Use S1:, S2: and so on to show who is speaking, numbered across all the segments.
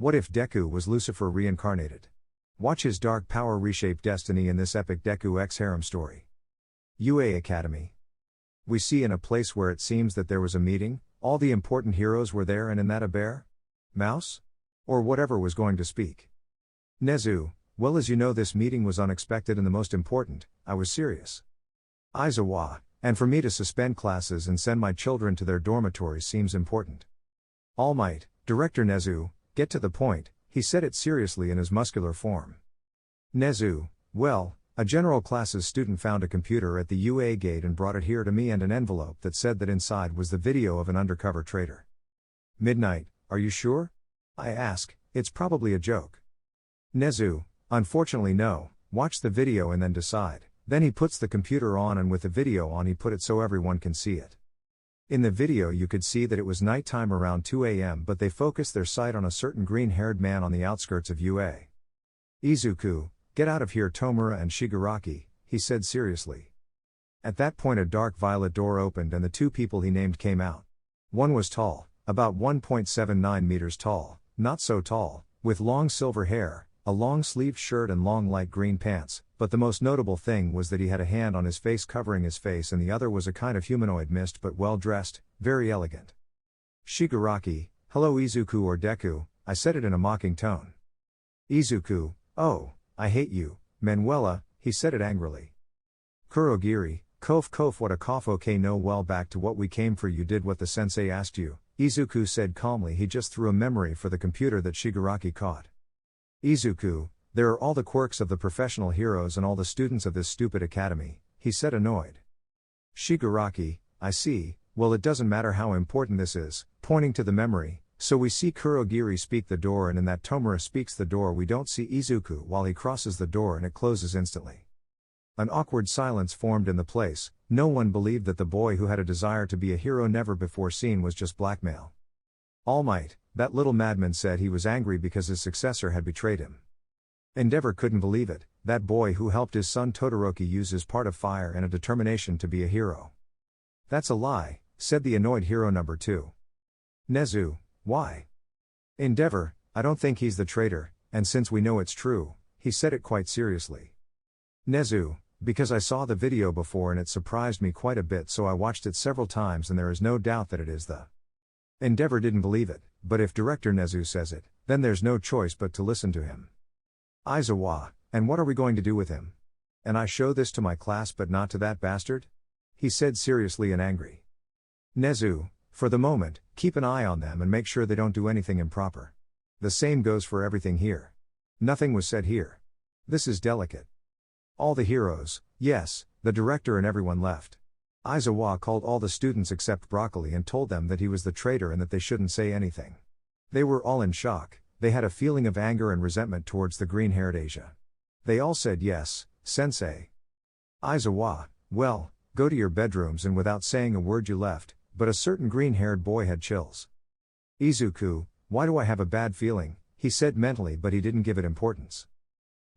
S1: What if Deku was Lucifer reincarnated? Watch his dark power reshape destiny in this epic Deku x Harem story. UA Academy. We see in a place where it seems that there was a meeting, all the important heroes were there, and in that a bear? Mouse? Or whatever was going to speak. Nezu, well, as you know, this meeting was unexpected and the most important. I was serious. Aizawa, and for me to suspend classes and send my children to their dormitories seems important. All Might, Director Nezu, get to the point, he said it seriously in his muscular form. Nezu, well, a general classes student found a computer at the UA gate and brought it here to me and an envelope that said that inside was the video of an undercover traitor. Midnight, are you sure? I ask, it's probably a joke. Nezu, unfortunately no, watch the video and then decide. Then he puts the computer on, and with the video on he put it so everyone can see it. In the video you could see that it was nighttime around 2 a.m. but they focused their sight on a certain green-haired man on the outskirts of UA. Izuku, get out of here Tomura and Shigaraki, he said seriously. At that point a dark violet door opened and the two people he named came out. One was tall, about 1.79 meters tall, not so tall, with long silver hair, a long-sleeved shirt and long light green pants, but the most notable thing was that he had a hand on his face covering his face, and the other was a kind of humanoid mist but well-dressed, very elegant. Shigaraki, hello Izuku or Deku, I said it in a mocking tone. Izuku, oh, I hate you, Manuela, he said it angrily. Kurogiri, kof what a cough, okay no, well, back to what we came for. You did what the sensei asked you, Izuku said calmly. He just threw a memory for the computer that Shigaraki caught. Izuku, there are all the quirks of the professional heroes and all the students of this stupid academy, he said annoyed. Shigaraki, I see, well, it doesn't matter how important this is, pointing to the memory. So we see Kurogiri speak the door, and in that Tomura speaks the door. We don't see Izuku while he crosses the door and it closes instantly. An awkward silence formed in the place. No one believed that the boy who had a desire to be a hero never before seen was just blackmail. All Might, that little madman, said he was angry because his successor had betrayed him. Endeavor couldn't believe it, that boy who helped his son Todoroki use his part of fire and a determination to be a hero. That's a lie, said the annoyed hero number 2. Nezu, why? Endeavor, I don't think he's the traitor, and since we know it's true, he said it quite seriously. Nezu, because I saw the video before and it surprised me quite a bit, so I watched it several times and there is no doubt that it is the. Endeavor didn't believe it, but if Director Nezu says it, then there's no choice but to listen to him. Aizawa, and what are we going to do with him? And I show this to my class but not to that bastard? He said seriously and angry. Nezu, for the moment, keep an eye on them and make sure they don't do anything improper. The same goes for everything here. Nothing was said here. This is delicate. All the heroes, yes, the director and everyone left. Aizawa called all the students except Broccoli and told them that he was the traitor and that they shouldn't say anything. They were all in shock. They had a feeling of anger and resentment towards the green-haired Asia. They all said yes, sensei. Aizawa, well, go to your bedrooms, and without saying a word you left, but a certain green-haired boy had chills. Izuku, why do I have a bad feeling, he said mentally, but he didn't give it importance.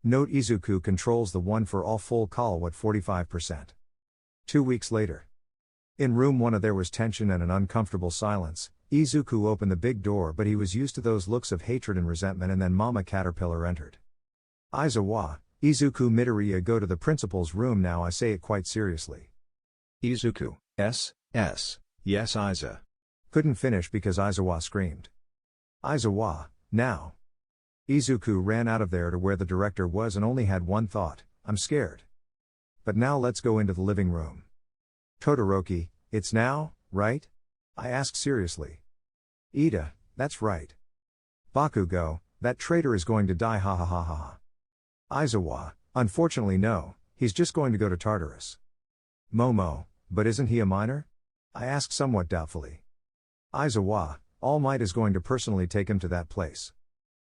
S1: Note: Izuku controls the one for all full call at 45%. 2 weeks later. In room 1 there was tension and an uncomfortable silence. Izuku opened the big door, but he was used to those looks of hatred and resentment, and then Mama Caterpillar entered. Aizawa, Izuku Midoriya, go to the principal's room now, I say it quite seriously.
S2: Izuku, yes, Aiza.
S1: Couldn't finish because Aizawa screamed. Aizawa, now. Izuku ran out of there to where the director was and only had one thought: I'm scared. But now let's go into the living room. Todoroki, it's now, right? I asked seriously. Ida, that's right. Bakugo, that traitor is going to die, ha ha ha ha ha. Aizawa, unfortunately no, he's just going to go to Tartarus. Momo, but isn't he a minor? I asked somewhat doubtfully. Aizawa, All Might is going to personally take him to that place.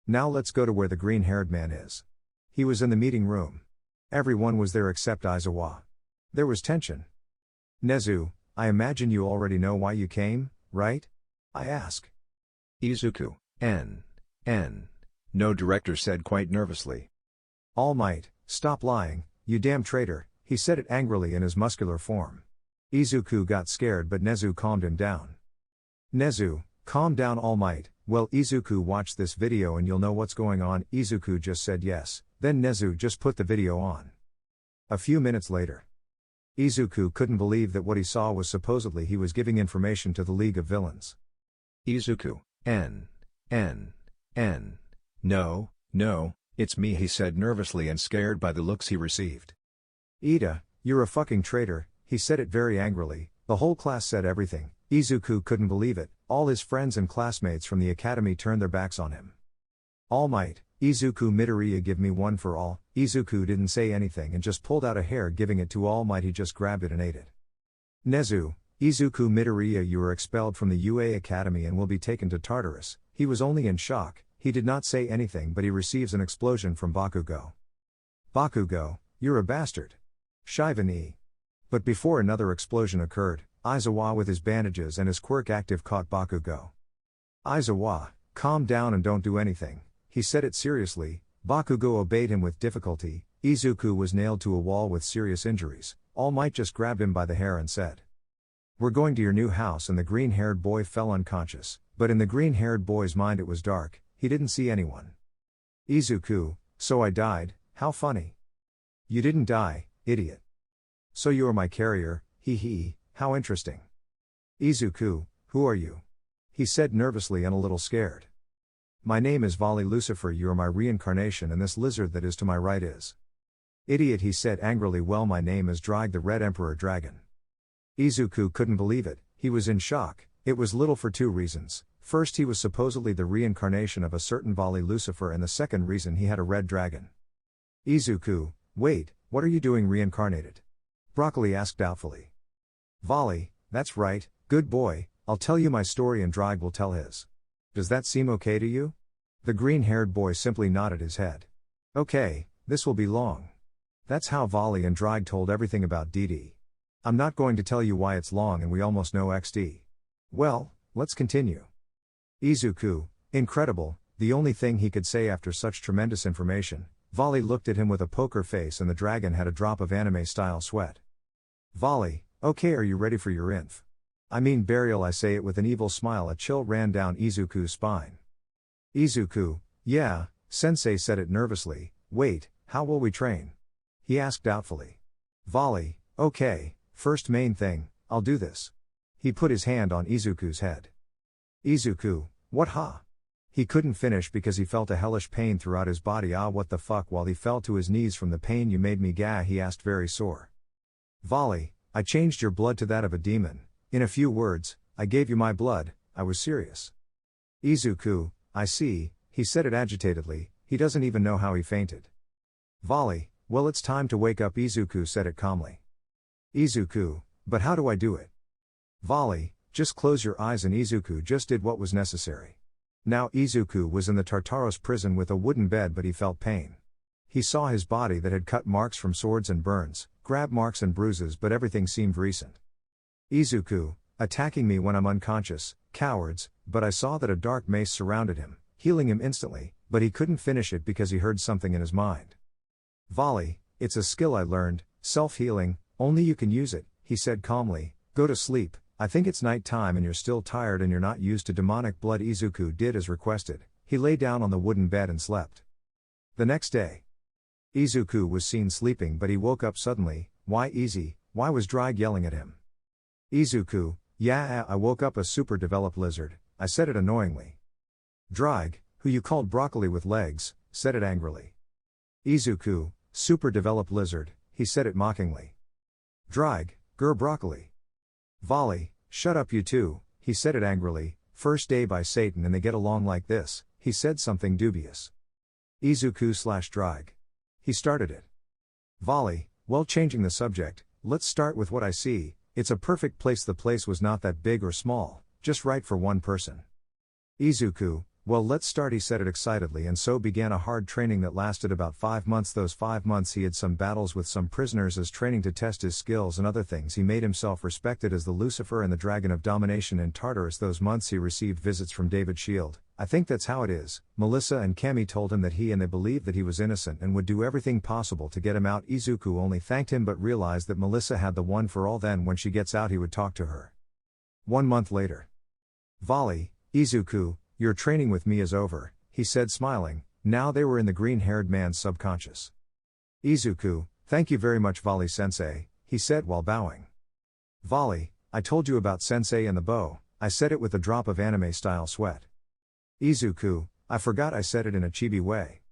S1: Now let's go to where the green-haired man is. He was in the meeting room. Everyone was there except Aizawa. There was tension. Nezu, I imagine you already know why you came, right? I ask.
S2: Izuku, no, director said quite nervously.
S1: All Might, stop lying, you damn traitor, he said it angrily in his muscular form. Izuku got scared, but Nezu calmed him down. Nezu, Calm down, All Might. Well, Izuku, watch this video and you'll know what's going on. Izuku just said yes, then Nezu just put the video on. A few minutes later, Izuku couldn't believe that what he saw was supposedly he was giving information to the League of Villains.
S2: Izuku, no, it's me, he said nervously and scared by the looks he received.
S1: Ida, you're a fucking traitor, he said it very angrily. The whole class said everything. Izuku couldn't believe it. All his friends and classmates from the academy turned their backs on him. All Might, Izuku Midoriya, give me one for all. Izuku didn't say anything and just pulled out a hair, giving it to All Might. He just grabbed it and ate it. Nezu, Izuku Midoriya, you are expelled from the UA Academy and will be taken to Tartarus. He was only in shock. He did not say anything, but he receives an explosion from Bakugo. Bakugo, you're a bastard. Shivan. But before another explosion occurred, Aizawa with his bandages and his quirk active caught Bakugo. Aizawa, calm down and don't do anything. He said it seriously. Bakugo obeyed him with difficulty. Izuku was nailed to a wall with serious injuries. All Might just grabbed him by the hair and said, "We're going to your new house," and the green-haired boy fell unconscious. But in the green-haired boy's mind it was dark. He didn't see anyone. Izuku, so I died, how funny. You didn't die, idiot. So you are my carrier, hee hee, how interesting. Izuku, who are you? He said nervously and a little scared. My name is Vali Lucifer, you are my reincarnation, and this lizard that is to my right is. Idiot, he said angrily. Well, my name is Drag the Red Emperor Dragon. Izuku couldn't believe it. He was in shock. It was little for two reasons. First, he was supposedly the reincarnation of a certain Vali Lucifer, and the second reason, he had a red dragon. Izuku, wait, what are you doing reincarnated? Broccoli asked doubtfully. Vali, that's right, good boy, I'll tell you my story and Drag will tell his. Does that seem okay to you? The green-haired boy simply nodded his head. Okay, this will be long. That's how Vali and Drag told everything about DD. I'm not going to tell you why it's long and we almost know XD. Well, let's continue. Izuku, incredible, the only thing he could say after such tremendous information. Vali looked at him with a poker face and the dragon had a drop of anime-style sweat. Vali, okay, are you ready for your inf? I mean burial, I say it with an evil smile. A chill ran down Izuku's spine. Izuku, yeah, sensei said it nervously. Wait, how will we train? He asked doubtfully. Vali, okay, first main thing, I'll do this. He put his hand on Izuku's head. Izuku, what ha? He couldn't finish because he felt a hellish pain throughout his body. Ah, what the fuck? While he fell to his knees from the pain. You made me gah, he asked very sore. Vali, I changed your blood to that of a demon. In a few words, I gave you my blood, I was serious. Izuku, I see, he said it agitatedly, he doesn't even know how he fainted. Vali, well, it's time to wake up. Izuku said it calmly. Izuku, but how do I do it? Vali, just close your eyes, and Izuku just did what was necessary. Now Izuku was in the Tartaros prison with a wooden bed, but he felt pain. He saw his body that had cut marks from swords and burns, grab marks and bruises, but everything seemed recent. Izuku, attacking me when I'm unconscious, cowards, but I saw that a dark mace surrounded him, healing him instantly, but he couldn't finish it because he heard something in his mind. Vali, it's a skill I learned, self-healing, only you can use it, he said calmly. Go to sleep, I think it's night time and you're still tired and you're not used to demonic blood. Izuku did as requested, he lay down on the wooden bed and slept. The next day, Izuku was seen sleeping, but he woke up suddenly. Why Easy, why was Drag yelling at him? Izuku, yeah, I woke up a super developed lizard, I said it annoyingly. Drag, who you called broccoli with legs, said it angrily. Izuku, super developed lizard, he said it mockingly. Drag, grr broccoli. Vali, shut up you two, he said it angrily. First day by Satan and they get along like this, he said something dubious. Izuku/Drag. He started it. Vali, well, changing the subject, let's start with what I see. It's a perfect place. The place was not that big or small, just right for one person. Izuku, well, let's start, he said it excitedly, and so began a hard training that lasted about 5 months. Those 5 months he had some battles with some prisoners as training to test his skills and other things. He made himself respected as the Lucifer and the Dragon of Domination in Tartarus. Those months he received visits from David Shield. I think that's how it is. Melissa and Cammy told him that he and they believed that he was innocent and would do everything possible to get him out. Izuku only thanked him but realized that Melissa had the one for all. Then when she gets out he would talk to her. 1 month later. Vali, Izuku, your training with me is over, he said smiling. Now they were in the green-haired man's subconscious. Izuku, thank you very much Vali-sensei, he said while bowing. Vali, I told you about sensei and the bow, I said it with a drop of anime-style sweat. Izuku, I forgot I said it in a chibi way.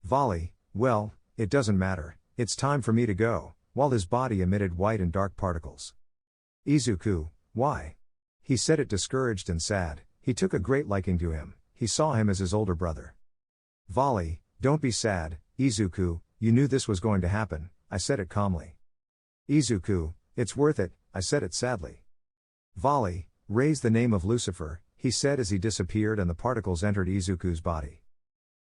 S1: Vali, well, it doesn't matter, it's time for me to go, while his body emitted white and dark particles. Izuku, why? He said it discouraged and sad. He took a great liking to him, he saw him as his older brother. Vali, don't be sad, Izuku, you knew this was going to happen, I said it calmly. Izuku, it's worth it, I said it sadly. Vali, raise the name of Lucifer, he said as he disappeared and the particles entered Izuku's body.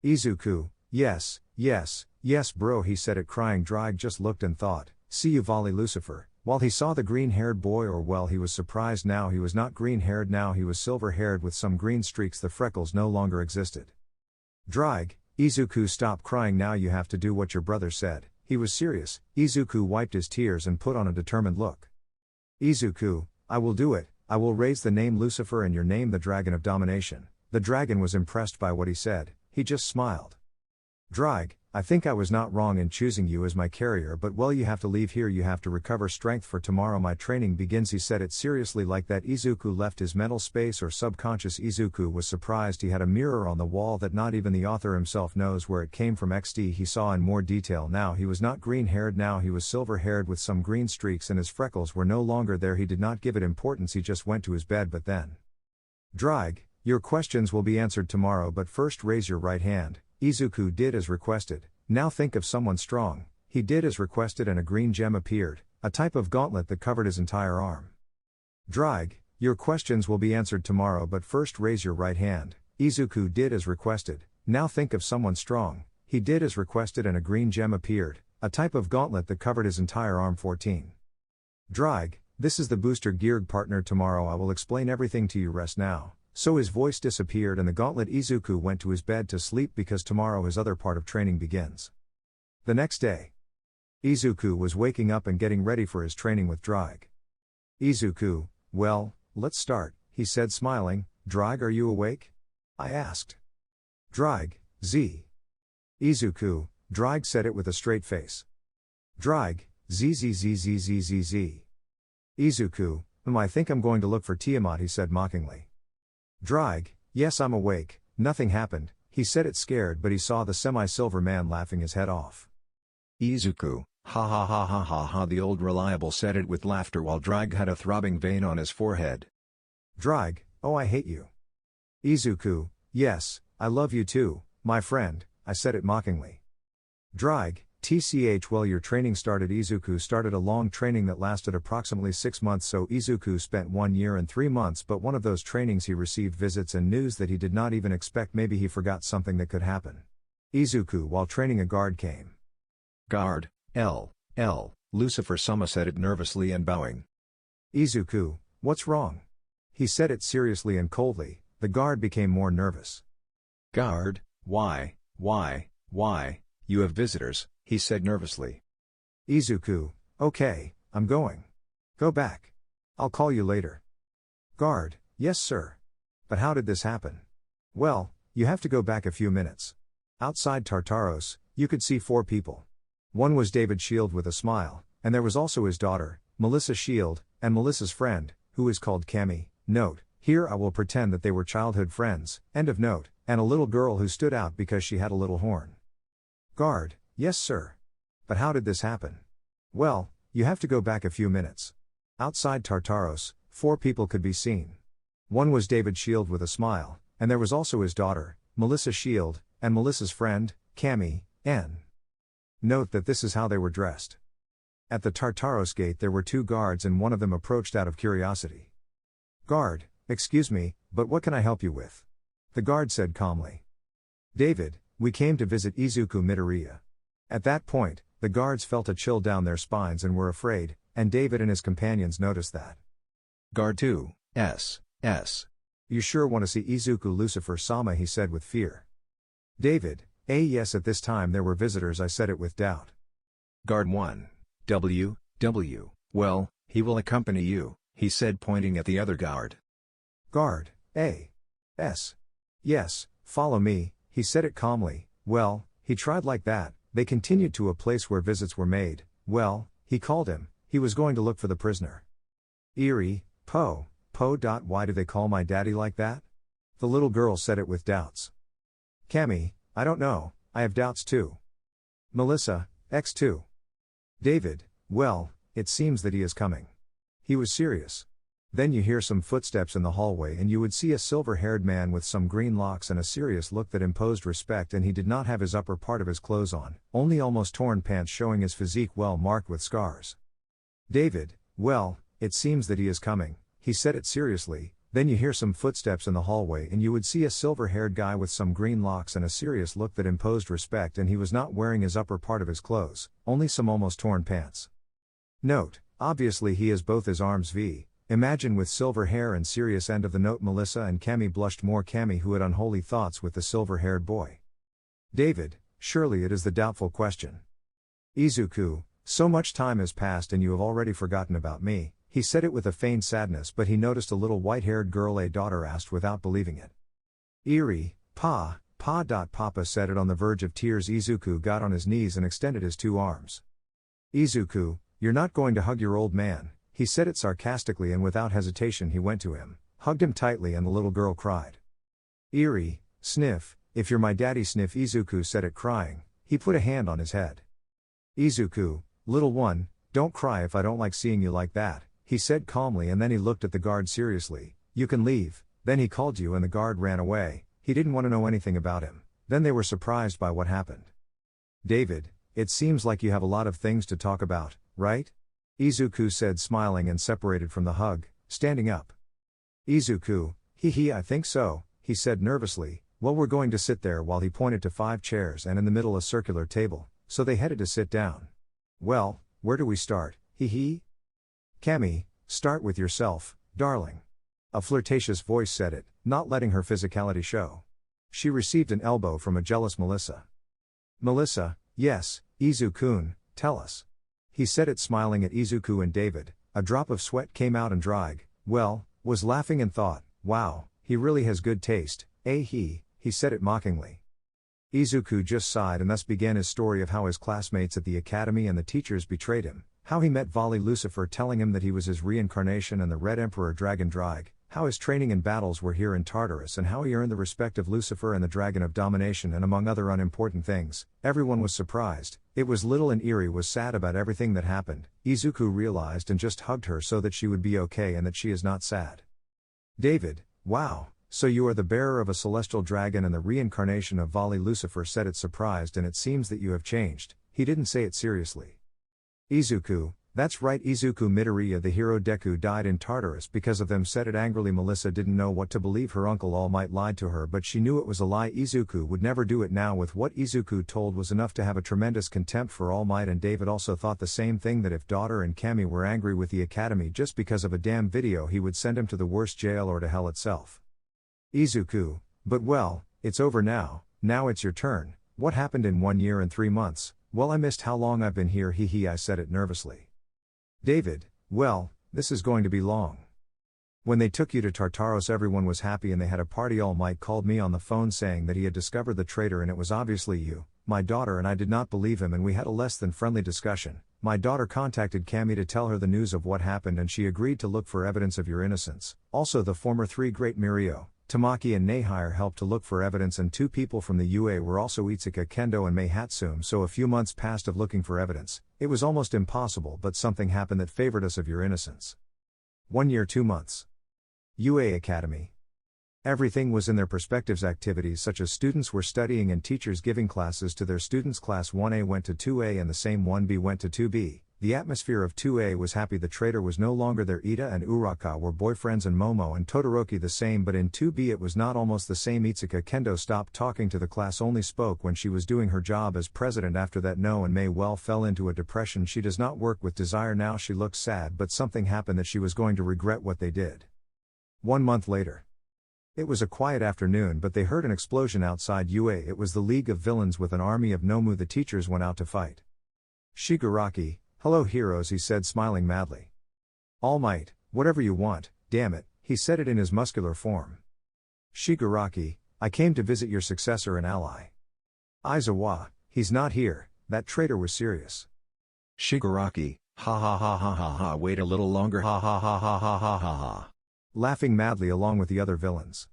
S1: Izuku, yes, yes, yes bro he said it crying. Drag just looked and thought, see you Vali Lucifer, while he saw the green-haired boy or well he was surprised now he was not green-haired now he was silver-haired with some green streaks the freckles no longer existed. Drag, Izuku stop crying now you have to do what your brother said, he was serious. Izuku wiped his tears and put on a determined look. Izuku, I will do it, I will raise the name Lucifer and your name the Dragon of Domination. The dragon was impressed by what he said, he just smiled. Drag, I think I was not wrong in choosing you as my carrier but well you have to leave here you have to recover strength for tomorrow my training begins he said it seriously like that. Izuku left his mental space or subconscious. Izuku was surprised he had a mirror on the wall that not even the author himself knows where it came from. XD he saw in more detail now he was not green-haired now he was silver-haired with some green streaks and his freckles were no longer there. He did not give it importance he just went to his bed but then. Drag, your questions will be answered tomorrow but first raise your right hand. Izuku did as requested. Now think of someone strong. He did as requested and a green gem appeared, a type of gauntlet that covered his entire arm. Drag, your questions will be answered tomorrow but first raise your right hand. Izuku did as requested. Now think of someone strong. He did as requested and a green gem appeared, a type of gauntlet that covered his entire arm. 14. Drag, this is the booster geared partner tomorrow I will explain everything to you rest now. So his voice disappeared and the gauntlet. Izuku went to his bed to sleep because tomorrow his other part of training begins. The next day. Izuku was waking up and getting ready for his training with Drag. Izuku, well, let's start, he said smiling. Drag are you awake? I asked. Drag, Z. Izuku, Drag said it with a straight face. Drag, Z. Izuku, I think I'm going to look for Tiamat he said mockingly. Drag, yes I'm awake, nothing happened, he said it scared but he saw the semi-silver man laughing his head off.
S2: Izuku, ha ha ha ha ha ha the old reliable said it with laughter while Drag had a throbbing vein on his forehead.
S1: Drag, oh I hate you. Izuku, yes, I love you too, my friend, I said it mockingly. Drag, tch well your training started. Izuku started a long training that lasted approximately 6 months so Izuku spent 1 year and 3 months but one of those trainings he received visits and news that he did not even expect maybe he forgot something that could happen. Izuku while training a guard came.
S2: Guard, L, Lucifer-sama said it nervously and bowing.
S1: Izuku, what's wrong? He said it seriously and coldly, the guard became more nervous.
S2: Guard, why, you have visitors, he said nervously.
S1: Izuku, okay, I'm going. Go back. I'll call you later. Guard, yes sir. But how did this happen? Well, you have to go back a few minutes. Outside Tartaros, you could see 4 people. One was David Shield with a smile, and there was also his daughter, Melissa Shield, and Melissa's friend, who is called Cammy. Note, here I will pretend that they were childhood friends, end of note, and a little girl who stood out because she had a little horn. Guard, yes sir. But how did this happen? Well, you have to go back a few minutes. Outside Tartaros, 4 people could be seen. One was David Shield with a smile, and there was also his daughter, Melissa Shield, and Melissa's friend, Cammy, N. Note that this is how they were dressed. At the Tartaros gate there were 2 guards and one of them approached out of curiosity. Guard, excuse me, but what can I help you with? The guard said calmly. David, we came to visit Izuku Midoriya. At that point, the guards felt a chill down their spines and were afraid, and David and his companions noticed that.
S2: Guard 2, S.
S1: You sure want to see Izuku Lucifer-sama he said with fear. David, yes at this time there were visitors I said it with doubt.
S2: Guard 1, W, well, he will accompany you, he said pointing at the other guard.
S1: Guard, A. S. Yes, follow me, he said it calmly. Well, he tried like that. They continued to a place where visits were made. Well, he called him, he was going to look for the prisoner. Eerie, Po. Why do they call my daddy like that? The little girl said it with doubts. Cammy, I don't know, I have doubts too. Melissa, X2. David, well, it seems that he is coming. He was serious. Then you hear some footsteps in the hallway and you would see a silver-haired man with some green locks and a serious look that imposed respect, and he did not have his upper part of his clothes on, only almost torn pants showing his physique well marked with scars. David, well, it seems that he is coming, he said it seriously. Then you hear some footsteps in the hallway and you would see a silver-haired guy with some green locks and a serious look that imposed respect, and he was not wearing his upper part of his clothes, only some almost torn pants. Note, obviously he has both his arms V. Imagine with silver hair and serious end of the note. Melissa and Cammy blushed more. Cammy, who had unholy thoughts with the silver-haired boy. David, surely it is the doubtful question. Izuku, so much time has passed and you have already forgotten about me, he said it with a feigned sadness, but he noticed a little white-haired girl. A daughter asked without believing it. Eerie, Pa. Papa said it on the verge of tears. Izuku got on his knees and extended his two arms. Izuku, you're not going to hug your old man, he said it sarcastically, and without hesitation he went to him, hugged him tightly, and the little girl cried. Eerie, sniff, if you're my daddy, sniff. Izuku said it crying. He put a hand on his head. Izuku, little one, don't cry if I don't like seeing you like that, he said calmly, and then he looked at the guard seriously. You can leave. Then he called you and the guard ran away. He didn't want to know anything about him. Then they were surprised by what happened. David, it seems like you have a lot of things to talk about, right? Izuku said, smiling, and separated from the hug, standing up. Izuku, I think so, he said nervously. Well, we're going to sit there, while he pointed to 5 chairs and in the middle a circular table, so they headed to sit down. Well, where do we start, Cammy, start with yourself, darling. A flirtatious voice said it, not letting her physicality show. She received an elbow from a jealous Melissa. Melissa, yes, Izu-kun, tell us. He said it, smiling at Izuku and David. A drop of sweat came out and Drag, well, was laughing and thought, wow, he really has good taste, he said it mockingly. Izuku just sighed and thus began his story of how his classmates at the academy and the teachers betrayed him, how he met Vali Lucifer telling him that he was his reincarnation and the Red Emperor Dragon Drag, how his training and battles were here in Tartarus, and how he earned the respect of Lucifer and the Dragon of Domination, and among other unimportant things. Everyone was surprised. It was little, and Eri was sad about everything that happened. Izuku realized and just hugged her so that she would be okay and that she is not sad. David, wow, so you are the bearer of a celestial dragon and the reincarnation of Vali Lucifer, said it surprised, and it seems that you have changed. He didn't say it seriously. Izuku, that's right. Izuku Midoriya, the hero Deku, died in Tartarus because of them, said it angrily. Melissa didn't know what to believe. Her uncle All Might lied to her, but she knew it was a lie. Izuku would never do it now. With what Izuku told was enough to have a tremendous contempt for All Might, and David also thought the same thing, that if daughter and Cammy were angry with the academy just because of a damn video, he would send him to the worst jail or to hell itself. Izuku, but well, it's over now. Now it's your turn. What happened in 1 year and 3 months? Well, I missed how long I've been here, I said it nervously. David, well, this is going to be long. When they took you to Tartaros, everyone was happy and they had a party. All Might called me on the phone saying that he had discovered the traitor and it was obviously you, my daughter, and I did not believe him, and we had a less than friendly discussion. My daughter contacted Cammy to tell her the news of what happened, and she agreed to look for evidence of your innocence. Also, the former 3 great Mirio, Tamaki and Nehire helped to look for evidence, and 2 people from the UA were also Itsuka Kendo and Mei Hatsum. So a few months passed of looking for evidence. It was almost impossible, but something happened that favored us of your innocence. 1 year 2 months. UA Academy. Everything was in their perspectives. Activities such as students were studying and teachers giving classes to their students. Class 1A went to 2A and the same 1B went to 2B. The atmosphere of 2A was happy. The traitor was no longer there. Ida and Uraka were boyfriends and Momo and Todoroki the same, but in 2B it was not almost the same. Itsuka Kendo stopped talking to the class, only spoke when she was doing her job as president. After that, No and May well fell into a depression. She does not work with Desire now. She looks sad, but something happened that she was going to regret what they did. 1 month later. It was a quiet afternoon, but they heard an explosion outside UA. It was the League of Villains with an army of Nomu. The teachers went out to fight. Shigaraki, hello heroes, he said, smiling madly. All Might, whatever you want, damn it, he said it in his muscular form. Shigaraki, I came to visit your successor and ally. Aizawa, he's not here, that traitor was serious.
S2: Shigaraki, ha ha ha ha ha ha, wait a little longer, ha ha ha ha ha ha ha ha.
S1: Laughing madly along with the other villains.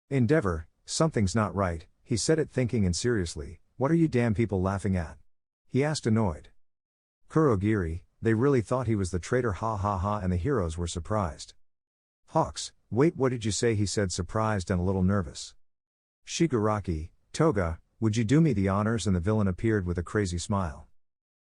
S1: Endeavor, something's not right, he said it thinking and seriously, what are you damn people laughing at? He asked annoyed. Kurogiri, they really thought he was the traitor, ha ha ha, and the heroes were surprised. Hawks, wait, what did you say? He said, surprised and a little nervous. Shigaraki, Toga, would you do me the honors? And the villain appeared with a crazy smile.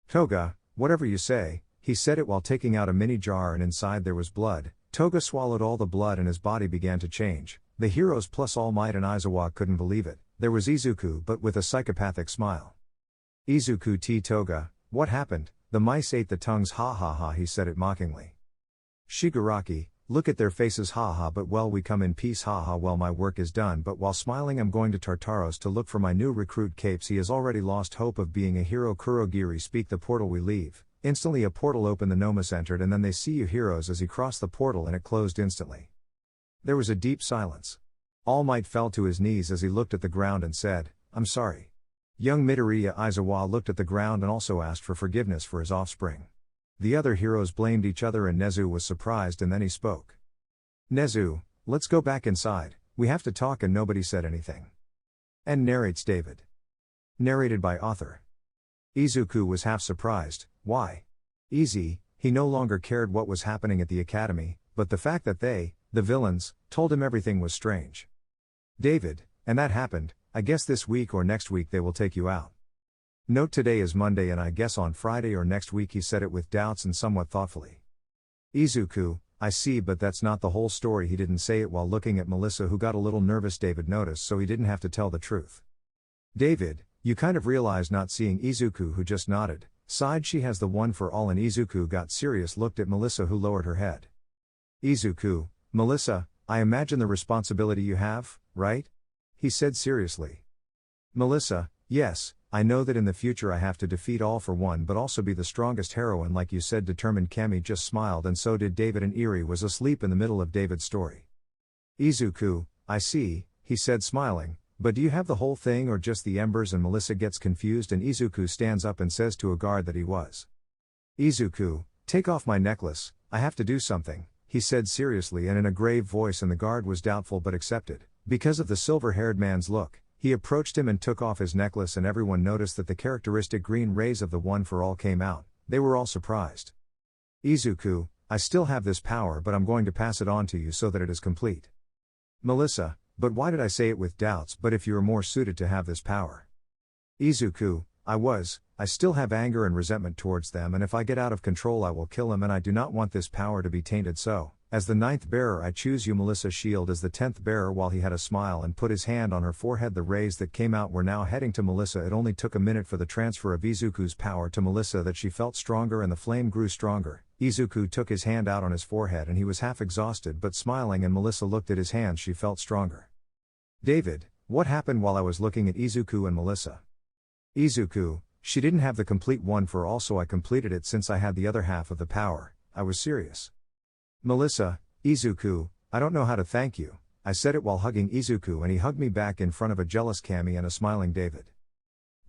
S1: Toga, whatever you say, he said it while taking out a mini jar and inside there was blood. Toga swallowed all the blood and his body began to change. The heroes plus All Might and Aizawa couldn't believe it. There was Izuku but with a psychopathic smile. Izuku T. Toga, what happened? The mice ate the tongues, ha ha ha, he said it mockingly. Shigaraki, look at their faces, ha ha, but well we come in peace, ha ha, well my work is done, but while smiling I'm going to Tartaros to look for my new recruit Capes, he has already lost hope of being a hero. Kurogiri, speak the portal, we leave. Instantly a portal opened, the Nomus entered, and then they see you heroes as he crossed the portal and it closed instantly. There was a deep silence. All Might fell to his knees as he looked at the ground and said, I'm sorry. Young Midoriya Aizawa looked at the ground and also asked for forgiveness for his offspring. The other heroes blamed each other and Nezu was surprised, and then he spoke. Nezu, let's go back inside, we have to talk, and nobody said anything. And narrates David. Narrated by author. Izuku was half surprised. Why? Easy, he no longer cared what was happening at the academy, but the fact that they, the villains, told him everything was strange. David, and that happened, I guess this week or next week they will take you out. Note today is Monday and I guess on Friday or next week, he said it with doubts and somewhat thoughtfully. Izuku, I see, but that's not the whole story. He didn't say it while looking at Melissa, who got a little nervous. David noticed, so he didn't have to tell the truth. David, you kind of realize, not seeing Izuku, who just nodded, sighed, she has the one for all, and Izuku got serious, looked at Melissa, who lowered her head. Izuku, Melissa, I imagine the responsibility you have, right? He said seriously. Melissa, yes, I know that in the future I have to defeat All for One but also be the strongest heroine like you said, determined. Cammy just smiled, and so did David, and Eri was asleep in the middle of David's story. Izuku, I see, he said smiling, but do you have the whole thing or just the embers? And Melissa gets confused, and Izuku stands up and says to a guard that he was. Izuku, take off my necklace, I have to do something, he said seriously and in a grave voice, and the guard was doubtful but accepted. Because of the silver-haired man's look, he approached him and took off his necklace, and everyone noticed that the characteristic green rays of the One for All came out. They were all surprised. Izuku, I still have this power, but I'm going to pass it on to you so that it is complete. Melissa, but why did I say it with doubts? But if you are more suited to have this power. Izuku, I still have anger and resentment towards them, and if I get out of control I will kill him, and I do not want this power to be tainted, so, as the 9th bearer I choose you. Melissa shield as the 10th bearer. While he had a smile and put his hand on her forehead, the rays that came out were now heading to Melissa. It only took a minute for the transfer of Izuku's power to Melissa that she felt stronger and the flame grew stronger. Izuku took his hand out on his forehead and he was half exhausted but smiling, and Melissa looked at his hands, she felt stronger. David, what happened while I was looking at Izuku and Melissa? Izuku, she didn't have the complete One for All, so I completed it since I had the other half of the power. I was serious. Melissa, Izuku, I don't know how to thank you, I said it while hugging Izuku, and he hugged me back in front of a jealous Cammy and a smiling David.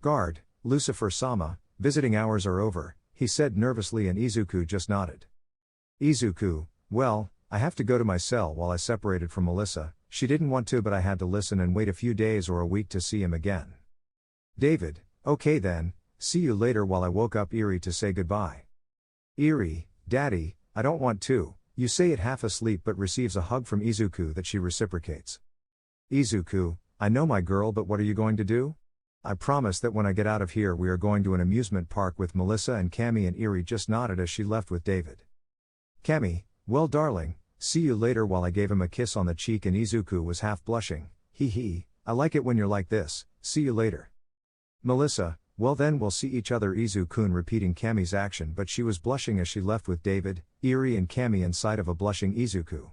S1: Guard, Lucifer-sama, visiting hours are over, he said nervously, and Izuku just nodded. Izuku, well, I have to go to my cell. While I separated from Melissa, she didn't want to, but I had to listen and wait a few days or a week to see him again. David, okay then, see you later. While I woke up Eri to say goodbye. Eri, Daddy, I don't want to. You say it half asleep but receives a hug from Izuku that she reciprocates. Izuku, I know my girl, but what are you going to do? I promise that when I get out of here we are going to an amusement park with Melissa and Cammy, and Eri just nodded as she left with David. Cammy, well darling, see you later. While I gave him a kiss on the cheek and Izuku was half blushing, hee, I like it when you're like this, see you later. Melissa, well then we'll see each other. Izuku repeating Cammy's action, but she was blushing as she left with David, Eri and Cammy in sight of a blushing Izuku.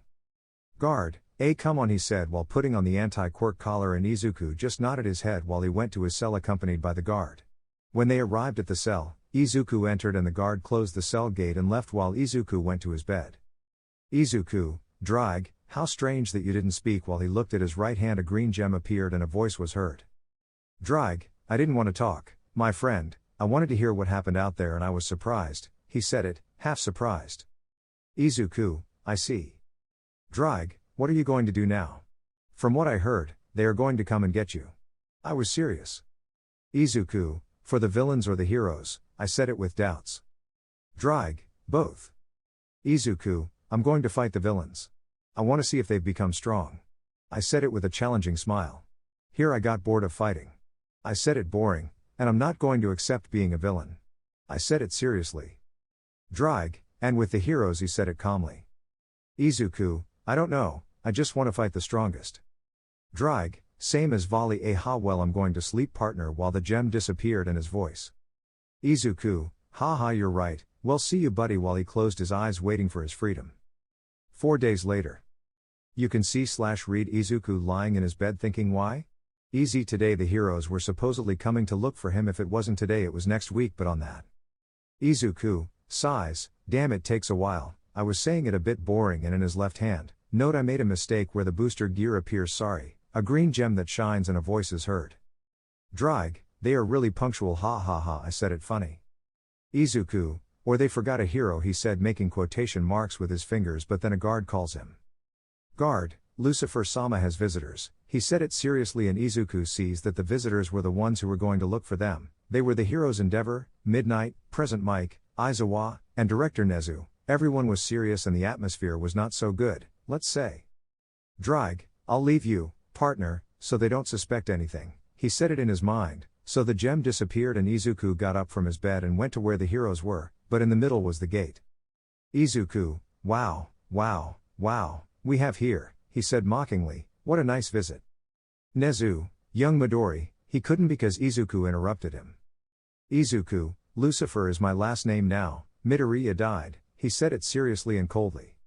S1: Guard, come on, he said while putting on the anti-quirk collar, and Izuku just nodded his head while he went to his cell accompanied by the guard. When they arrived at the cell, Izuku entered and the guard closed the cell gate and left while Izuku went to his bed. Izuku, Drag, How strange that you didn't speak. While he looked at his right hand, a green gem appeared and a voice was heard. Drag, I didn't want to talk, my friend, I wanted to hear what happened out there and I was surprised, he said it, half surprised. Izuku, I see. Drag, what are you going to do now? From what I heard, they are going to come and get you. I was serious. Izuku, for the villains or the heroes, I said it with doubts. Drag, both. Izuku, I'm going to fight the villains. I want to see if they've become strong. I said it with a challenging smile. Here I got bored of fighting. I said it boring, and I'm not going to accept being a villain. I said it seriously. Drag, and with the heroes, he said it calmly. Izuku, I don't know, I just want to fight the strongest. Drag, same as Volley. Ha, well, I'm going to sleep, partner. While the gem disappeared and his voice. Izuku, haha, you're right, well, see you, buddy. While he closed his eyes waiting for his freedom. 4 days later. You can see/read Izuku lying in his bed thinking why? Easy. Today the heroes were supposedly coming to look for him. If it wasn't today it was next week, but on that. Izuku, sighs, damn, it takes a while, I was saying it a bit boring. And in his left hand, note, I made a mistake where the booster gear appears, sorry, a green gem that shines and a voice is heard. Drag, they are really punctual, ha ha ha, I said it funny. Izuku, or they forgot a hero, he said, making quotation marks with his fingers, but then a guard calls him. Guard, Lucifer-sama has visitors, he said it seriously, and Izuku sees that the visitors were the ones who were going to look for them. They were the heroes Endeavor, Midnight, Present Mike, Aizawa, and Director Nezu. Everyone was serious and the atmosphere was not so good, let's say. Drag, I'll leave you, partner, so they don't suspect anything, he said it in his mind. So the gem disappeared and Izuku got up from his bed and went to where the heroes were, but in the middle was the gate. Izuku, wow, wow, wow, we have here, he said mockingly, what a nice visit. Nezu, young Midori, he couldn't because Izuku interrupted him. Izuku, Lucifer is my last name now, Midoriya died, he said it seriously and coldly.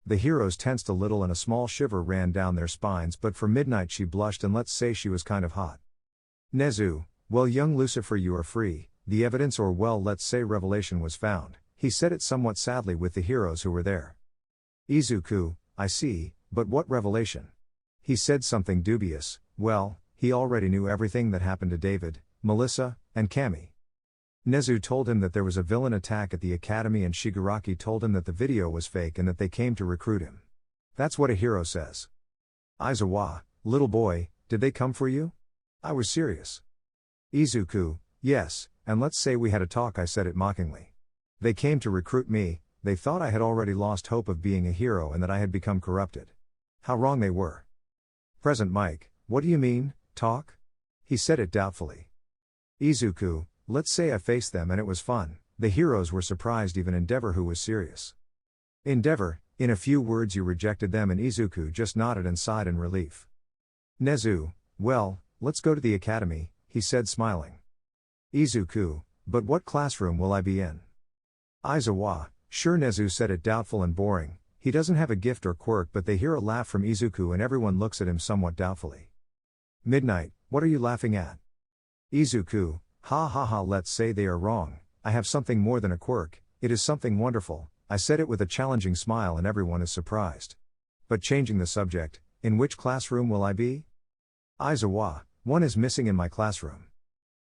S1: The heroes tensed a little and a small shiver ran down their spines, but for Midnight she blushed and let's say she was kind of hot. Nezu, well, young Lucifer, you are free, the evidence, or well, let's say revelation was found, he said it somewhat sadly with the heroes who were there. Izuku, I see, but what revelation? He said something dubious, well, he already knew everything that happened to David, Melissa, and Cammy. Nezu told him that there was a villain attack at the academy and Shigaraki told him that the video was fake and that they came to recruit him. That's what a hero says. Aizawa, little boy, did they come for you? I was serious. Izuku, yes, and let's say we had a talk, I said it mockingly. They came to recruit me, they thought I had already lost hope of being a hero and that I had become corrupted. How wrong they were. Present Mike, what do you mean, talk? He said it doubtfully. Izuku, let's say I faced them and it was fun. The heroes were surprised, even Endeavor, who was serious. Endeavor, in a few words you rejected them, and Izuku just nodded and sighed in relief. Nezu, well, let's go to the academy, he said smiling. Izuku, but what classroom will I be in? Aizawa, sure. Nezu said it doubtful and boring, he doesn't have a gift or quirk, but they hear a laugh from Izuku and everyone looks at him somewhat doubtfully. Midnight, what are you laughing at? Izuku, ha ha ha, let's say they are wrong, I have something more than a quirk, it is something wonderful, I said it with a challenging smile and everyone is surprised. But changing the subject, in which classroom will I be? Aizawa, one is missing in my classroom.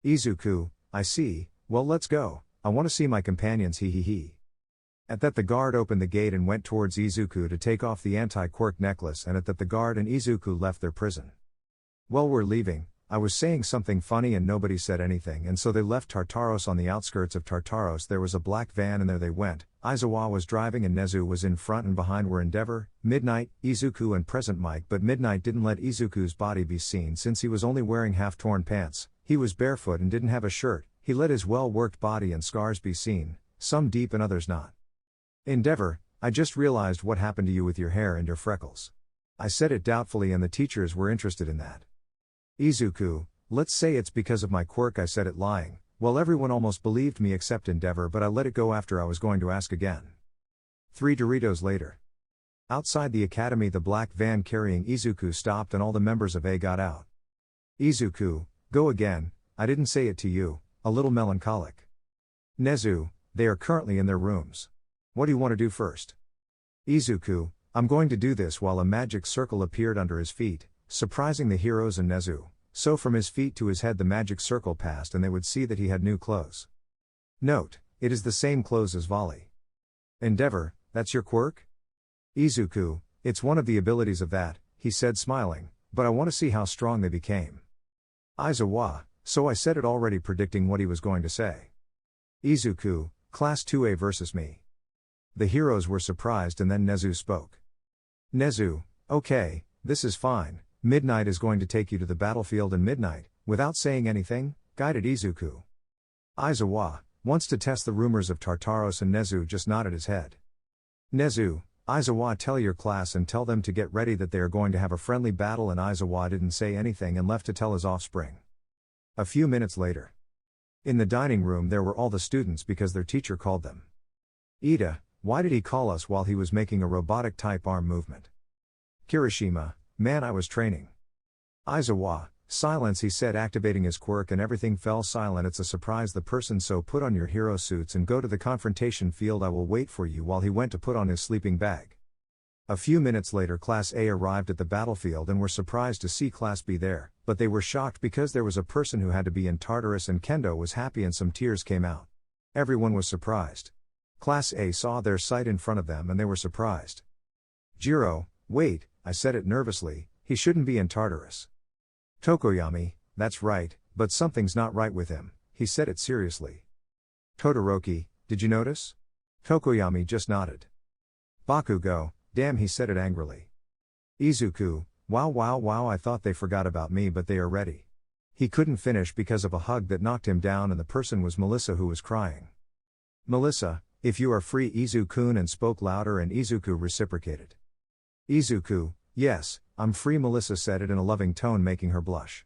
S1: Izuku, I see, well, let's go, I want to see my companions, he he he. At that the guard opened the gate and went towards Izuku to take off the anti-quirk necklace, and at that the guard and Izuku left their prison. Well, we're leaving, I was saying something funny and nobody said anything, and so they left Tartaros. On the outskirts of Tartaros there was a black van and there they went. Aizawa was driving and Nezu was in front, and behind were Endeavor, Midnight, Izuku and Present Mike, but Midnight didn't let Izuku's body be seen since he was only wearing half-torn pants, he was barefoot and didn't have a shirt, he let his well-worked body and scars be seen, some deep and others not. Endeavor, I just realized what happened to you with your hair and your freckles. I said it doubtfully and the teachers were interested in that. Izuku, let's say it's because of my quirk, I said it lying, well, everyone almost believed me except Endeavor, but I let it go after I was going to ask again. 3 Doritos later. Outside the academy the black van carrying Izuku stopped and all the members of A got out. Izuku, go again, I didn't say it to you, a little melancholic. Nezu, they are currently in their rooms. What do you want to do first? Izuku, I'm going to do this while a magic circle appeared under his feet, surprising the heroes and Nezu. So from his feet to his head the magic circle passed and they would see that he had new clothes. Note, it is the same clothes as Volley. Endeavor, that's your quirk? Izuku, it's one of the abilities of that, he said smiling, but I want to see how strong they became. Aizawa, so I said it already predicting what he was going to say. Izuku, Class 2A versus me. The heroes were surprised and then Nezu spoke. Nezu, okay, this is fine, Midnight is going to take you to the battlefield and Midnight, without saying anything, guided Izuku. Aizawa, wants to test the rumors of Tartaros and Nezu just nodded his head. Nezu, Aizawa tell your class and tell them to get ready that they are going to have a friendly battle and Aizawa didn't say anything and left to tell his offspring. A few minutes later. In the dining room there were all the students because their teacher called them. Ida, why did he call us while he was making a robotic type arm movement? Kirishima, man I was training. Aizawa, silence he said activating his quirk and everything fell silent it's a surprise the person so put on your hero suits and go to the confrontation field I will wait for you while he went to put on his sleeping bag. A few minutes later Class A arrived at the battlefield and were surprised to see Class B there, but they were shocked because there was a person who had to be in Tartarus and Kendo was happy and some tears came out. Everyone was surprised. Class A saw their sight in front of them and they were surprised. Jiro, wait, I said it nervously, he shouldn't be in Tartarus. Tokoyami, that's right, but something's not right with him, he said it seriously. Todoroki, did you notice? Tokoyami just nodded. Bakugo, damn he said it angrily. Izuku, wow I thought they forgot about me but they are ready. He couldn't finish because of a hug that knocked him down and the person was Melissa who was crying. Melissa, if you are free Izu-kun and spoke louder and Izuku reciprocated. Izuku, yes, I'm free Melissa said it in a loving tone making her blush.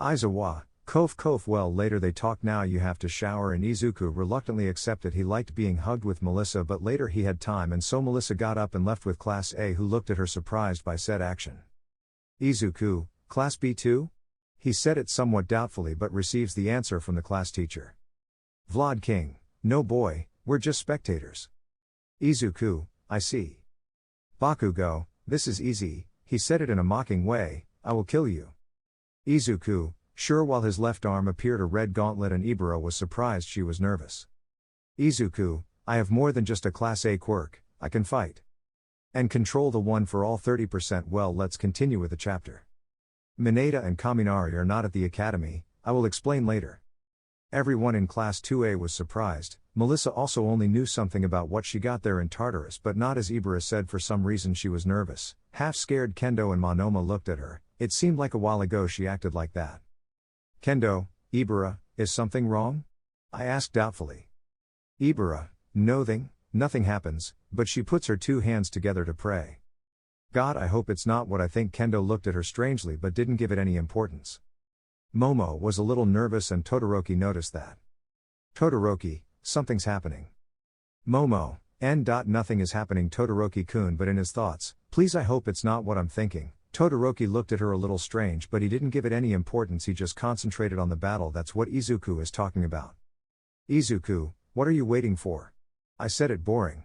S1: Aizawa, Kof well later they talked now you have to shower and Izuku reluctantly accepted he liked being hugged with Melissa but later he had time and so Melissa got up and left with Class A who looked at her surprised by said action. Izuku, Class B too? He said it somewhat doubtfully but receives the answer from the class teacher. Vlad King, no boy, we're just spectators. Izuku, I see. Bakugo, this is easy, he said it in a mocking way, I will kill you. Izuku, sure while his left arm appeared a red gauntlet and Ibara was surprised she was nervous. Izuku, I have more than just a Class A quirk, I can fight. And control the one for all 30% well let's continue with the chapter. Mineta and Kaminari are not at the academy, I will explain later. Everyone in Class 2A was surprised, Melissa also only knew something about what she got there in Tartarus but not as Ibara said for some reason she was nervous, half scared Kendo and Monoma looked at her, it seemed like a while ago she acted like that. Kendo, Ibara, is something wrong? I asked doubtfully. Ibara, nothing happens, but she puts her two hands together to pray. God I hope it's not what I think Kendo looked at her strangely but didn't give it any importance. Momo was a little nervous and Todoroki noticed that. Todoroki, something's happening. Momo, nothing is happening Todoroki-kun but in his thoughts, please I hope it's not what I'm thinking. Todoroki looked at her a little strange but he didn't give it any importance he just concentrated on the battle that's what Izuku is talking about. Izuku, what are you waiting for? I said it boring.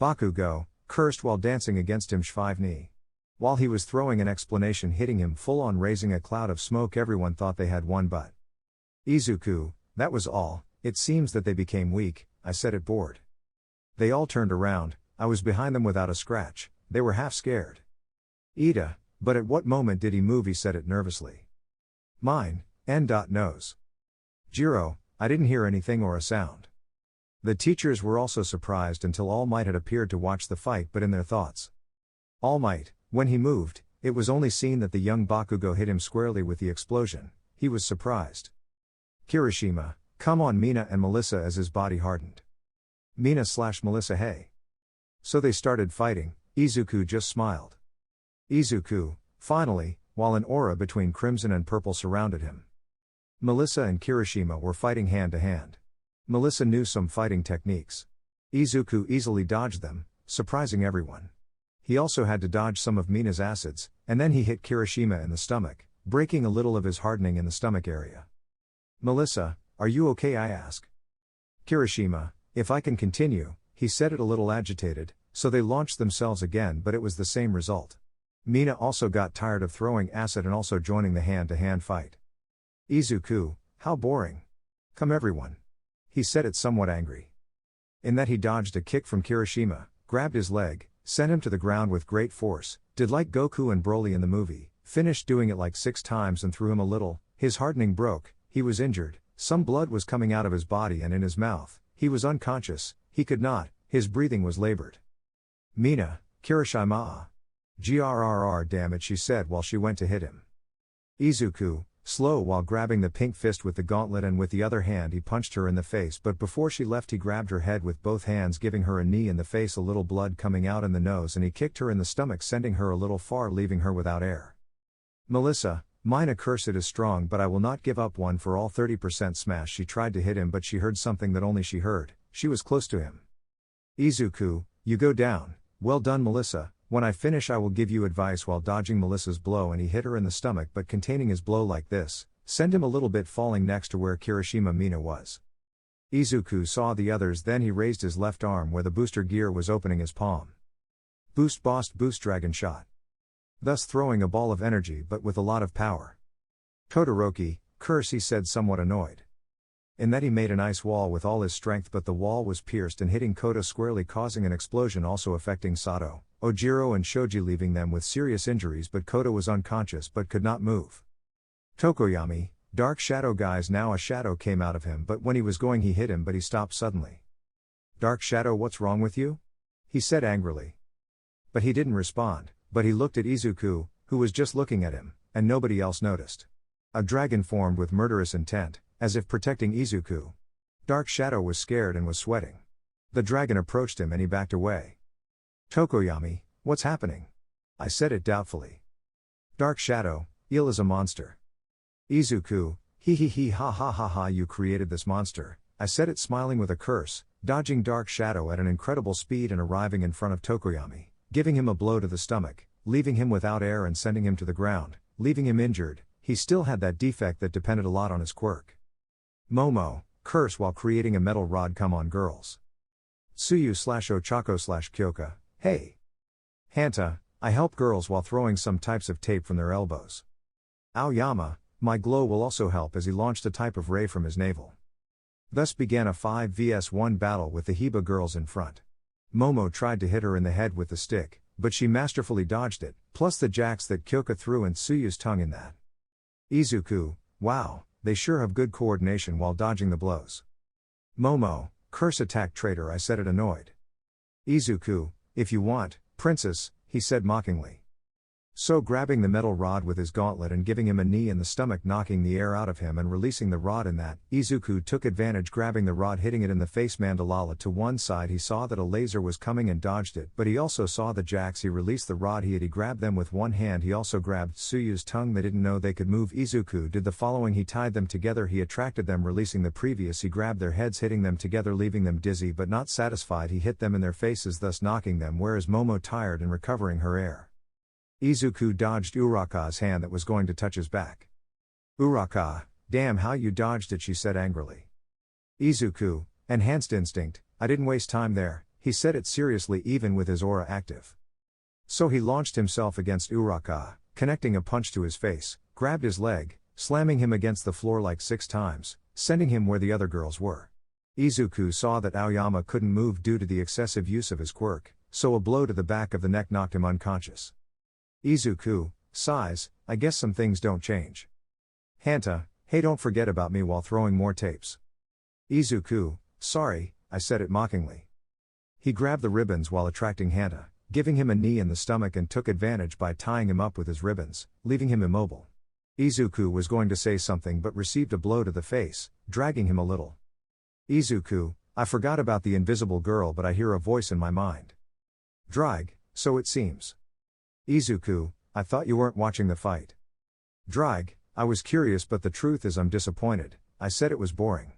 S1: Bakugo, cursed while dancing against him Shvivni. While he was throwing an explanation hitting him full on raising a cloud of smoke everyone thought they had won but. Izuku, that was all, it seems that they became weak, I said it bored. They all turned around, I was behind them without a scratch, they were half scared. Ida, but at what moment did he move he said it nervously. Mine, knows. Jiro, I didn't hear anything or a sound. The teachers were also surprised until All Might had appeared to watch the fight but in their thoughts. All Might, when he moved, it was only seen that the young Bakugo hit him squarely with the explosion, he was surprised. Kirishima, come on Mina and Melissa as his body hardened. Mina/Melissa hey. So they started fighting, Izuku just smiled. Izuku, finally, while an aura between crimson and purple surrounded him. Melissa and Kirishima were fighting hand to hand. Melissa knew some fighting techniques. Izuku easily dodged them, surprising everyone. He also had to dodge some of Mina's acids, and then he hit Kirishima in the stomach, breaking a little of his hardening in the stomach area. Melissa, are you okay I ask. Kirishima, if I can continue, he said it a little agitated, so they launched themselves again, but it was the same result. Mina also got tired of throwing acid and also joining the hand-to-hand fight. Izuku, how boring. Come everyone. He said it somewhat angry. In that he dodged a kick from Kirishima, grabbed his leg, sent him to the ground with great force, did like Goku and Broly in the movie, finished doing it like 6 times and threw him a little, his hardening broke, he was injured, some blood was coming out of his body and in his mouth, he was unconscious, he could not, his breathing was labored. Mina, Kirishima. Grrr damn it, she said while she went to hit him. Izuku, slow while grabbing the pink fist with the gauntlet and with the other hand he punched her in the face, but before she left he grabbed her head with both hands, giving her a knee in the face, a little blood coming out in the nose, and he kicked her in the stomach, sending her a little far, leaving her without air. Melissa, mine accursed is strong, but I will not give up one for all 30% smash. She tried to hit him, but she heard something that only she heard, she was close to him. Izuku, you go down, well done Melissa, when I finish I will give you advice, while dodging Melissa's blow, and he hit her in the stomach but containing his blow like this, sent him a little bit, falling next to where Kirishima Mina was. Izuku saw the others, then he raised his left arm where the booster gear was, opening his palm. Boost Bost Boost Dragon Shot. Thus throwing a ball of energy but with a lot of power. Todoroki, curse, he said somewhat annoyed. In that he made an ice wall with all his strength, but the wall was pierced and hitting Kota squarely, causing an explosion, also affecting Sato, Ojiro and Shoji, leaving them with serious injuries, but Kota was unconscious but could not move. Tokoyami, Dark Shadow guys, now a shadow came out of him, but when he was going he hit him, but he stopped suddenly. Dark Shadow, what's wrong with you? He said angrily. But he didn't respond, but he looked at Izuku, who was just looking at him, and nobody else noticed. A dragon formed with murderous intent, as if protecting Izuku. Dark Shadow was scared and was sweating. The dragon approached him and he backed away. Tokoyami, what's happening? I said it doubtfully. Dark Shadow, Il is a monster. Izuku, he ha ha ha ha, you created this monster, I said it smiling with a curse, dodging Dark Shadow at an incredible speed and arriving in front of Tokoyami, giving him a blow to the stomach, leaving him without air and sending him to the ground, leaving him injured. He still had that defect that depended a lot on his quirk. Momo, curse while creating a metal rod, come on girls. Tsuyu/Ochako/Kyoka, hey. Hanta, I help girls while throwing some types of tape from their elbows. Aoyama, my glow will also help, as he launched a type of ray from his navel. Thus began a 5 vs 1 battle with the Hiba girls in front. Momo tried to hit her in the head with the stick, but she masterfully dodged it, plus the jacks that Kyoka threw and Tsuyu's tongue in that. Izuku, wow, they sure have good coordination while dodging the blows. Momo, curse attack traitor, I said it annoyed. Izuku, if you want, princess, he said mockingly. So grabbing the metal rod with his gauntlet and giving him a knee in the stomach, knocking the air out of him and releasing the rod in that, Izuku took advantage, grabbing the rod, hitting it in the face. Mandalala to one side, he saw that a laser was coming and dodged it, but he also saw the jacks. He released the rod, he grabbed them with one hand. He also grabbed Tsuyu's tongue. They didn't know they could move. Izuku did the following: he tied them together, he attracted them, releasing the previous. He grabbed their heads, hitting them together, leaving them dizzy but not satisfied. He hit them in their faces, thus knocking them, whereas Momo tired and recovering her air. Izuku dodged Uraka's hand that was going to touch his back. Uraka, damn how you dodged it, she said angrily. Izuku, enhanced instinct, I didn't waste time there, he said it seriously, even with his aura active. So he launched himself against Uraka, connecting a punch to his face, grabbed his leg, slamming him against the floor like 6 times, sending him where the other girls were. Izuku saw that Aoyama couldn't move due to the excessive use of his quirk, so a blow to the back of the neck knocked him unconscious. Izuku, sighs, I guess some things don't change. Hanta, hey, don't forget about me while throwing more tapes. Izuku, sorry, I said it mockingly. He grabbed the ribbons while attracting Hanta, giving him a knee in the stomach, and took advantage by tying him up with his ribbons, leaving him immobile. Izuku was going to say something but received a blow to the face, dragging him a little. Izuku, I forgot about the invisible girl, but I hear a voice in my mind. Drag, so it seems. Izuku, I thought you weren't watching the fight. Drag, I was curious, but the truth is I'm disappointed, I said it was boring.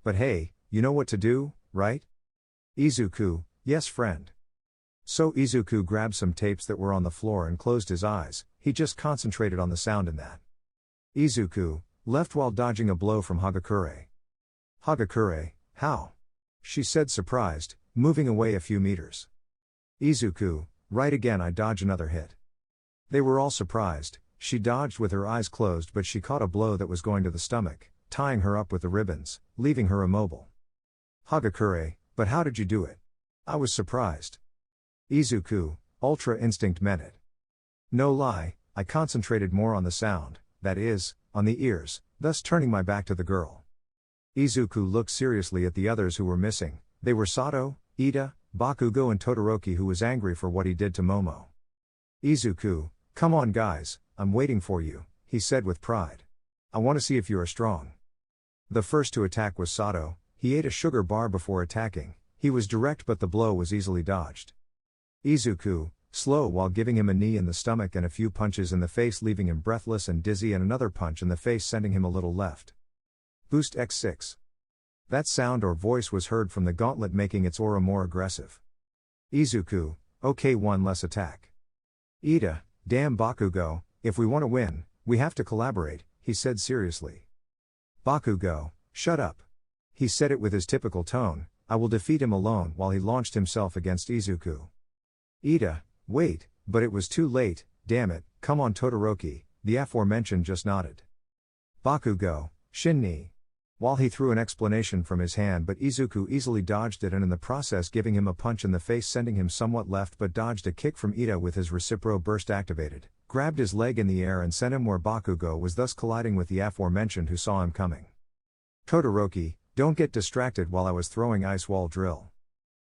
S1: But hey, you know what to do, right? Izuku, yes friend. So Izuku grabbed some tapes that were on the floor and closed his eyes, he just concentrated on the sound in that. Izuku, left while dodging a blow from Hagakure. Hagakure, how? She said surprised, moving away a few meters. Izuku, right again, I dodge another hit. They were all surprised. She dodged with her eyes closed, but she caught a blow that was going to the stomach, tying her up with the ribbons, leaving her immobile. Hagakure, but how did you do it? I was surprised. Izuku, Ultra Instinct meant it. No lie, I concentrated more on the sound, that is, on the ears, thus turning my back to the girl. Izuku looked seriously at the others who were missing. They were Sato, Ida, Bakugo and Todoroki, who was angry for what he did to Momo. Izuku, come on guys, I'm waiting for you, he said with pride. I want to see if you are strong. The first to attack was Sato. He ate a sugar bar before attacking. He was direct, but the blow was easily dodged. Izuku, slow while giving him a knee in the stomach and a few punches in the face, leaving him breathless and dizzy, and another punch in the face sending him a little left. Boost X6. That sound or voice was heard from the gauntlet, making its aura more aggressive. Izuku, okay, one less attack. Ida, damn Bakugo, if we want to win, we have to collaborate, he said seriously. Bakugo, shut up. He said it with his typical tone, I will defeat him alone, while he launched himself against Izuku. Ida, wait, but it was too late, damn it, come on Todoroki, the aforementioned just nodded. Bakugo, Shin-ni. While he threw an explanation from his hand, but Izuku easily dodged it, and in the process giving him a punch in the face, sending him somewhat left, but dodged a kick from Ida with his Recipro Burst activated, grabbed his leg in the air and sent him where Bakugo was, thus colliding with the aforementioned who saw him coming. Todoroki, don't get distracted while I was throwing Ice Wall Drill.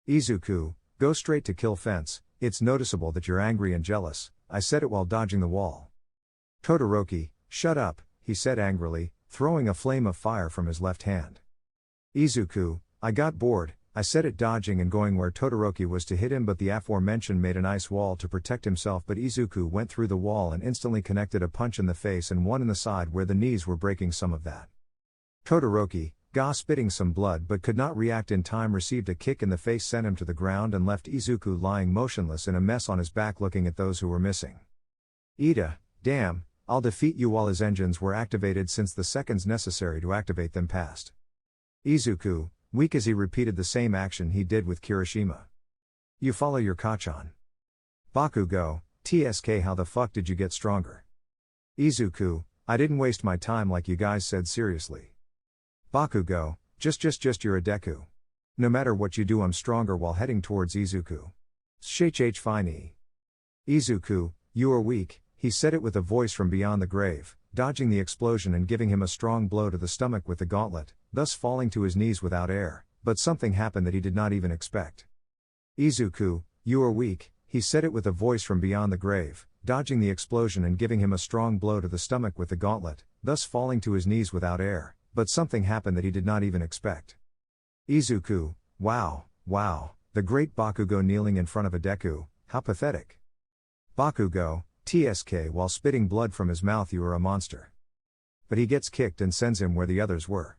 S1: Izuku, go straight to kill fence, it's noticeable that you're angry and jealous, I said it while dodging the wall. Todoroki, shut up, he said angrily, throwing a flame of fire from his left hand. Izuku, I got bored, I said it dodging and going where Todoroki was to hit him, but the aforementioned made an ice wall to protect himself, but Izuku went through the wall and instantly connected a punch in the face and one in the side where the knees were breaking some of that. Todoroki, spitting some blood but could not react in time, received a kick in the face, sent him to the ground and left Izuku lying motionless in a mess on his back looking at those who were missing. Ida, damn, I'll defeat you, while his engines were activated since the seconds necessary to activate them passed. Izuku, weak as he repeated the same action he did with Kirishima. You follow your Kachan. Bakugo, TSK, how the fuck did you get stronger? Izuku, I didn't waste my time like you guys said, seriously. Bakugo, just you're a Deku. No matter what you do I'm stronger, while heading towards Izuku. Shh fine. Izuku, you are weak, he said it with a voice from beyond the grave, dodging the explosion and giving him a strong blow to the stomach with the gauntlet, thus falling to his knees without air, but something happened that he did not even expect. Izuku, you are weak, he said it with a voice from beyond the grave, dodging the explosion and giving him a strong blow to the stomach with the gauntlet, thus falling to his knees without air, but something happened that he did not even expect. Izuku, wow, the great Bakugo kneeling in front of a Deku, how pathetic. Bakugo, TSK, while spitting blood from his mouth, you are a monster. But he gets kicked and sends him where the others were.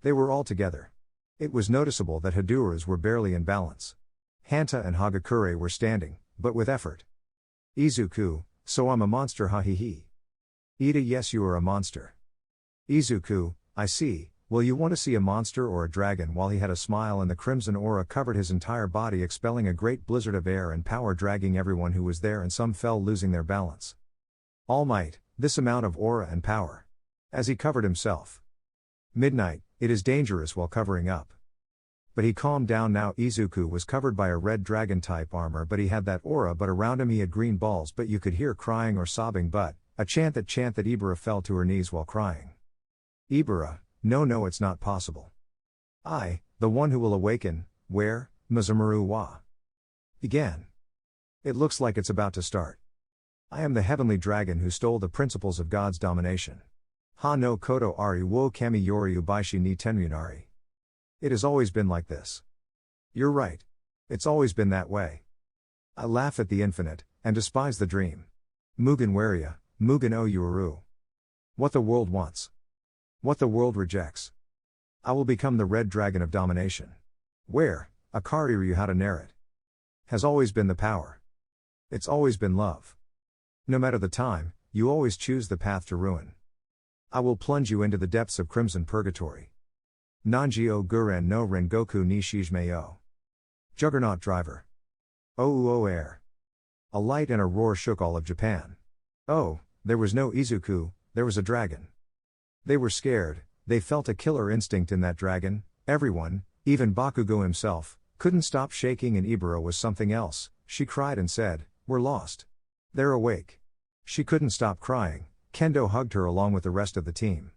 S1: They were all together. It was noticeable that Hadoras were barely in balance. Hanta and Hagakure were standing, but with effort. Izuku, so I'm a monster, ha he he. Ida, yes you are a monster. Izuku, I see, well you want to see a monster or a dragon, while he had a smile and the crimson aura covered his entire body, expelling a great blizzard of air and power, dragging everyone who was there, and some fell, losing their balance. All Might, this amount of aura and power. As he covered himself. Midnight, it is dangerous while covering up. But he calmed down now. Izuku was covered by a red dragon type armor, but he had that aura, but around him he had green balls, but you could hear crying or sobbing, but a chant that Ibara fell to her knees while crying. Ibara, no it's not possible. I, the one who will awaken, where, Mazumaru wa? Began. It looks like it's about to start. I am the heavenly dragon who stole the principles of God's domination. Ha no koto ari wo kami yori ubaishi ni tenryunari. It has always been like this. You're right. It's always been that way. I laugh at the infinite, and despise the dream. Mugen waria, Mugen o Yuuru. What the world wants. What the world rejects. I will become the red dragon of domination. Where, Akariru how to narrate. Has always been the power. It's always been love. No matter the time, you always choose the path to ruin. I will plunge you into the depths of crimson purgatory. Nanji o Guren no Rengoku ni Shijimei o. Juggernaut Driver. Oh air. A light and a roar shook all of Japan. Oh, there was no Izuku, there was a dragon. They were scared, they felt a killer instinct in that dragon. Everyone, even Bakugo himself, couldn't stop shaking, and Ibara was something else. She cried and said, "We're lost. They're awake." She couldn't stop crying. Kendo hugged her along with the rest of the team.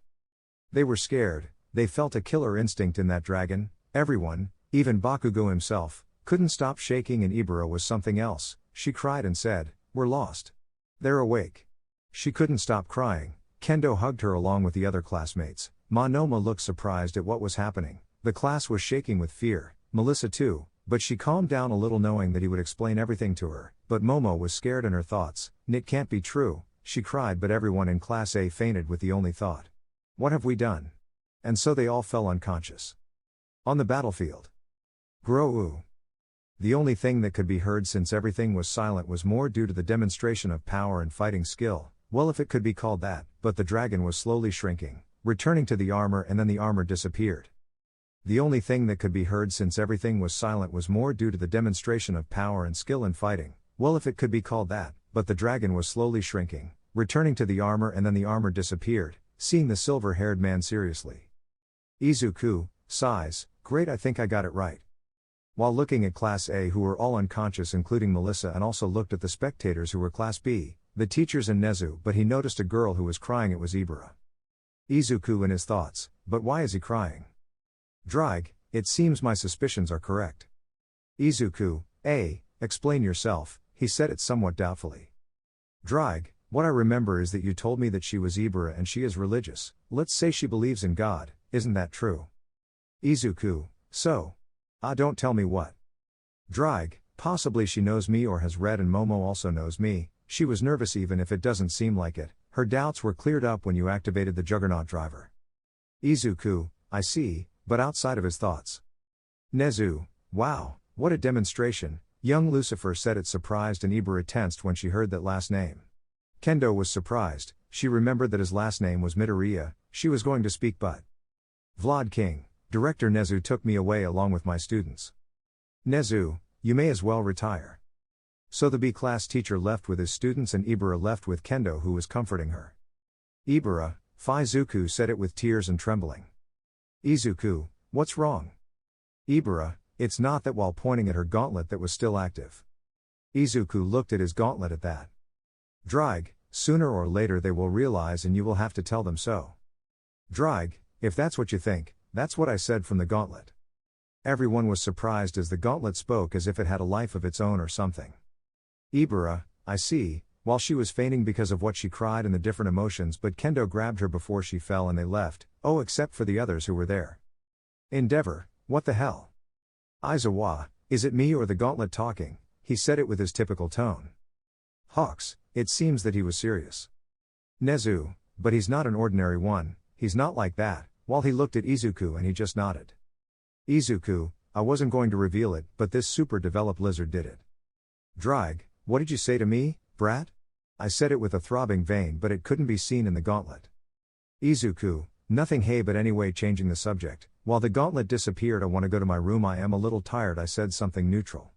S1: They were scared, they felt a killer instinct in that dragon. Everyone, even Bakugo himself, couldn't stop shaking, and Ibara was something else. She cried and said, "We're lost. They're awake." She couldn't stop crying. Kendo hugged her along with the other classmates. Monoma looked surprised at what was happening. The class was shaking with fear, Melissa too, but she calmed down a little knowing that he would explain everything to her. But Momo was scared in her thoughts. "It can't be true," she cried, but everyone in Class A fainted with the only thought, "What have we done?" And so they all fell unconscious. On the battlefield. Grow. The only thing that could be heard since everything was silent was more due to the demonstration of power and fighting skill, well if it could be called that, but the dragon was slowly shrinking, returning to the armor, and then the armor disappeared. The only thing that could be heard since everything was silent was more due to the demonstration of power and skill in fighting, well if it could be called that, but the dragon was slowly shrinking, returning to the armor, and then the armor disappeared, seeing the silver-haired man seriously. Izuku, sighs, "Great, I think I got it right." While looking at Class A, who were all unconscious including Melissa, and also looked at the spectators who were Class B, the teachers and Nezu, but he noticed a girl who was crying. It was Ibara. Izuku in his thoughts, "But why is he crying?" Drag, "It seems my suspicions are correct." Izuku, explain yourself, he said it somewhat doubtfully. Drag, "What I remember is that you told me that she was Ibara and she is religious, let's say she believes in God, isn't that true?" Izuku, "So? Don't tell me what." Drag, "Possibly she knows me or has read, and Momo also knows me." She was nervous even if it doesn't seem like it. Her doubts were cleared up when you activated the Juggernaut driver. Izuku, "I see," but outside of his thoughts. Nezu, "Wow, what a demonstration." Young Lucifer said it surprised, and Ibara tensed when she heard that last name. Kendo was surprised. She remembered that his last name was Midoriya. She was going to speak, but Vlad King, Director Nezu took me away along with my students. Nezu, "You may as well retire." So the B class teacher left with his students, and Ibara left with Kendo, who was comforting her. Ibara, Faizuku said it with tears and trembling. Izuku, "What's wrong?" Ibara, "It's not that," while pointing at her gauntlet that was still active. Izuku looked at his gauntlet at that. Drag, "Sooner or later they will realize, and you will have to tell them so." Drag, "If that's what you think, that's what I said from the gauntlet." Everyone was surprised as the gauntlet spoke as if it had a life of its own or something. Ibara, "I see," while she was fainting because of what she cried and the different emotions, but Kendo grabbed her before she fell and they left, except for the others who were there. Endeavor, "What the hell?" Aizawa, "Is it me or the gauntlet talking?" He said it with his typical tone. Hawks, it seems that he was serious. Nezu, "But he's not an ordinary one, he's not like that," while he looked at Izuku and he just nodded. Izuku, "I wasn't going to reveal it, but this super developed lizard did it." Drag, "What did you say to me, brat?" I said it with a throbbing vein, but it couldn't be seen in the gauntlet. Izuku, "Nothing, hey, but anyway," changing the subject. "While the gauntlet disappeared, I want to go to my room, I am a little tired." I said something neutral.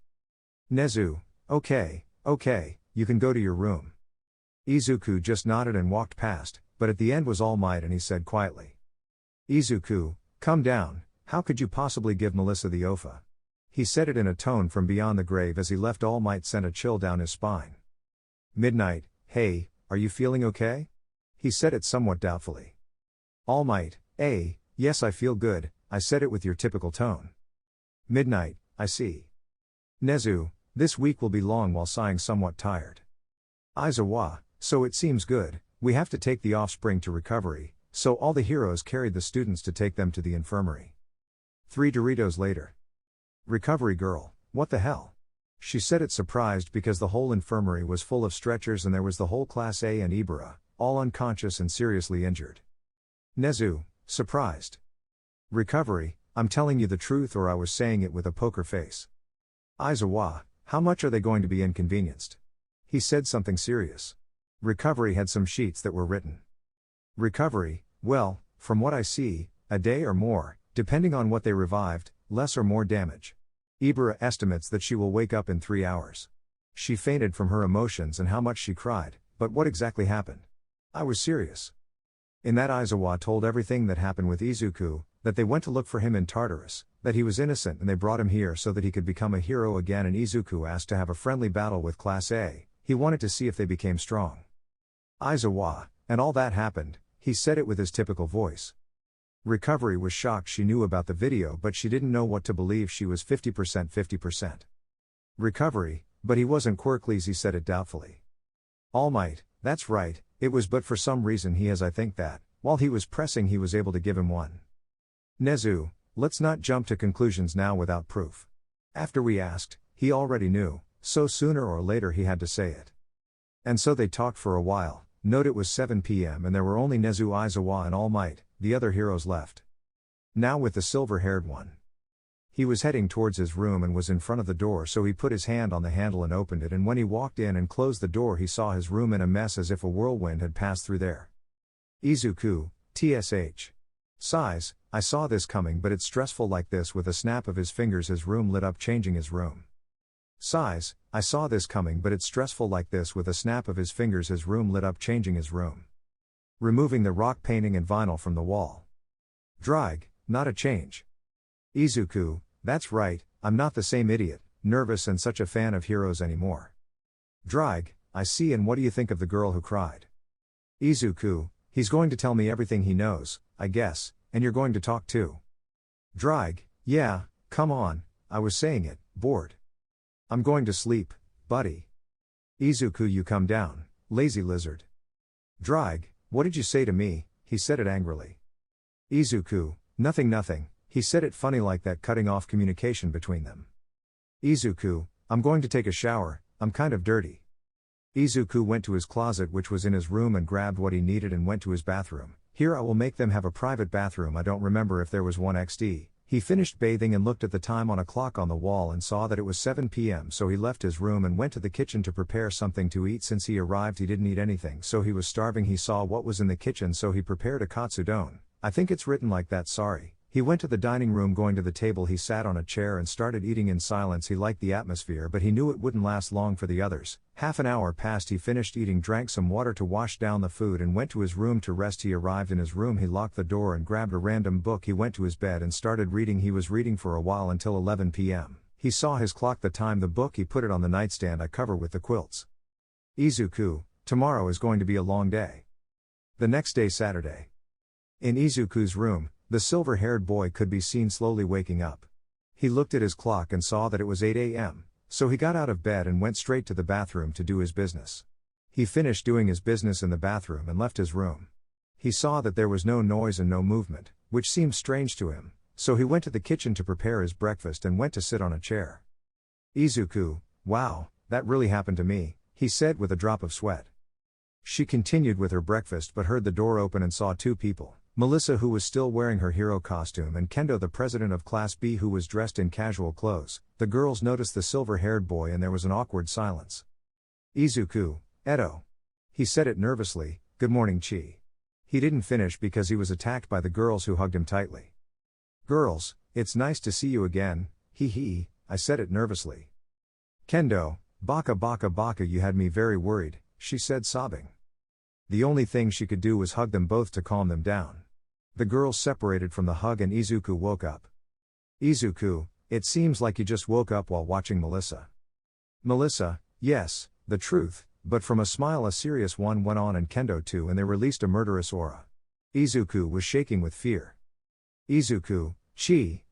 S1: Nezu, Okay, you can go to your room." Izuku just nodded and walked past, but at the end was All Might, and he said quietly. Izuku, "Come down, how could you possibly give Melissa the OFA?" He said it in a tone from beyond the grave. As he left, All Might sent a chill down his spine. Midnight, "Hey, are you feeling okay?" He said it somewhat doubtfully. All Might, Yes, I feel good." I said it with your typical tone. Midnight, "I see." Nezu, "This week will be long," while sighing somewhat tired. Aizawa, "So it seems good, we have to take the offspring to recovery," so all the heroes carried the students to take them to the infirmary. 3 Doritos later. Recovery girl, "What the hell?" She said it surprised because the whole infirmary was full of stretchers and there was the whole Class A and Ibara, all unconscious and seriously injured. Nezu, surprised. Recovery, "I'm telling you the truth, or I was saying it with a poker face." Aizawa, "How much are they going to be inconvenienced?" He said something serious. Recovery had some sheets that were written. Recovery, "Well, from what I see, a day or more, depending on what they revived, less or more damage." Ibara estimates that she will wake up in 3 hours. She fainted from her emotions and how much she cried, but what exactly happened? I was serious. In that Aizawa told everything that happened with Izuku, that they went to look for him in Tartarus, that he was innocent and they brought him here so that he could become a hero again, and Izuku asked to have a friendly battle with Class A, he wanted to see if they became strong. Aizawa, and all that happened, he said it with his typical voice. Recovery was shocked she knew about the video but she didn't know what to believe, she was 50%. Recovery, but he wasn't Quirkles, he said it doubtfully. All Might, that's right, it was, but for some reason he has, I think that, while he was pressing he was able to give him one. Nezu, let's not jump to conclusions now without proof. After we asked, he already knew, so sooner or later he had to say it. And so they talked for a while. Note it was 7 p.m. and there were only Nezu, Aizawa and All Might, the other heroes left. Now with the silver-haired one. He was heading towards his room and was in front of the door, so he put his hand on the handle and opened it, and when he walked in and closed the door he saw his room in a mess as if a whirlwind had passed through there. Izuku, TSH. Sighs, I saw this coming, but it's stressful like this. With a snap of his fingers his room lit up, changing his room. Sighs, I saw this coming, but it's stressful like this. With a snap of his fingers his room lit up, changing his room. Removing the rock painting and vinyl from the wall. Drag, not a change. Izuku, that's right, I'm not the same idiot, nervous and such a fan of heroes anymore. Drag, I see, and what do you think of the girl who cried? Izuku, he's going to tell me everything he knows, I guess, and you're going to talk too. Drag, yeah, come on, I was saying it, bored. I'm going to sleep, buddy. Izuku, you come down, lazy lizard. Drag, what did you say to me? He said it angrily. Izuku, nothing, he said it funny like that, cutting off communication between them. Izuku, I'm going to take a shower, I'm kind of dirty. Izuku went to his closet, which was in his room, and grabbed what he needed and went to his bathroom. Here I will make them have a private bathroom, I don't remember if there was one XD. He finished bathing and looked at the time on a clock on the wall and saw that it was 7 p.m. so he left his room and went to the kitchen to prepare something to eat. Since he arrived he didn't eat anything, so he was starving. He saw what was in the kitchen, so he prepared a katsudon. I think it's written like that, sorry. He went to the dining room. Going to the table he sat on a chair and started eating in silence. He liked the atmosphere, but he knew it wouldn't last long for the others. Half an hour passed. He finished eating, drank some water to wash down the food, and went to his room to rest. He arrived in his room, he locked the door and grabbed a random book. He went to his bed and started reading. He was reading for a while until 11 p.m. He saw his clock, the time, the book. He put it on the nightstand I cover with the quilts. Izuku, tomorrow is going to be a long day. The next day, Saturday. In Izuku's room, the silver-haired boy could be seen slowly waking up. He looked at his clock and saw that it was 8 a.m., so he got out of bed and went straight to the bathroom to do his business. He finished doing his business in the bathroom and left his room. He saw that there was no noise and no movement, which seemed strange to him, so he went to the kitchen to prepare his breakfast and went to sit on a chair. Izuku, wow, that really happened to me, he said with a drop of sweat. She continued with her breakfast but heard the door open and saw two people. Melissa, who was still wearing her hero costume, and Kendo, the president of Class B, who was dressed in casual clothes. The girls noticed the silver-haired boy and there was an awkward silence. Izuku, Edo. He said it nervously, good morning, Chi. He didn't finish because he was attacked by the girls, who hugged him tightly. Girls, it's nice to see you again, hee, I said it nervously. Kendo, baka, you had me very worried, she said, sobbing. The only thing she could do was hug them both to calm them down. The girls separated from the hug and Izuku woke up. Izuku, it seems like you just woke up while watching Melissa. Melissa, yes, the truth, but from a smile a serious one went on, and Kendo too, and they released a murderous aura. Izuku was shaking with fear. Izuku, Chi.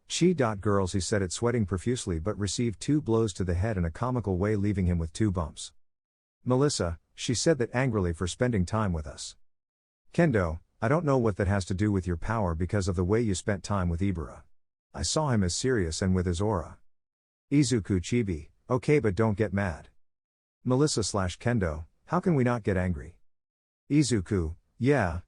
S1: Girls, he said it sweating profusely, but received 2 blows to the head in a comical way, leaving him with 2 bumps. Melissa, she said that angrily, for spending time with us. Kendo, I don't know what that has to do with your power because of the way you spent time with Ibara. I saw him as serious and with his aura. Izuku, Chibi, okay, but don't get mad. Melissa / Kendo, how can we not get angry? Izuku, yeah,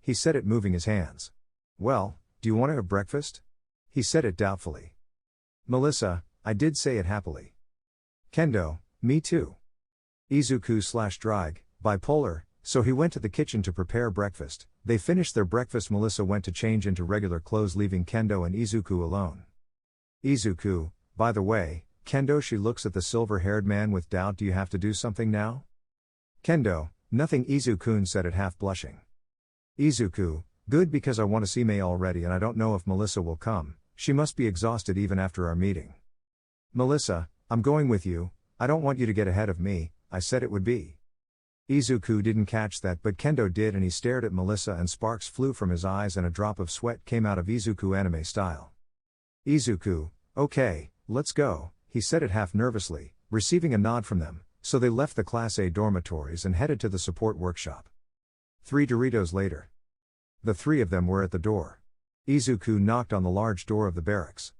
S1: he said it moving his hands. Well, do you want to have breakfast? He said it doubtfully. Melissa, I did say it happily. Kendo, me too. Izuku / Drag, bipolar, so he went to the kitchen to prepare breakfast. They finished their breakfast. Melissa went to change into regular clothes, leaving Kendo and Izuku alone. Izuku, by the way, Kendo, she looks at the silver-haired man with doubt. Do you have to do something now? Kendo, nothing, Izu-kun said it, half blushing. Izuku, good, because I want to see Mei already and I don't know if Melissa will come. She must be exhausted even after our meeting. Melissa, I'm going with you. I don't want you to get ahead of me. I said it would be. Izuku didn't catch that, but Kendo did, and he stared at Melissa and sparks flew from his eyes and a drop of sweat came out of Izuku anime style. Izuku, okay, let's go, he said it half nervously, receiving a nod from them, so they left the Class A dormitories and headed to the support workshop. 3 Doritos later. The 3 of them were at the door. Izuku knocked on the large door of the barracks.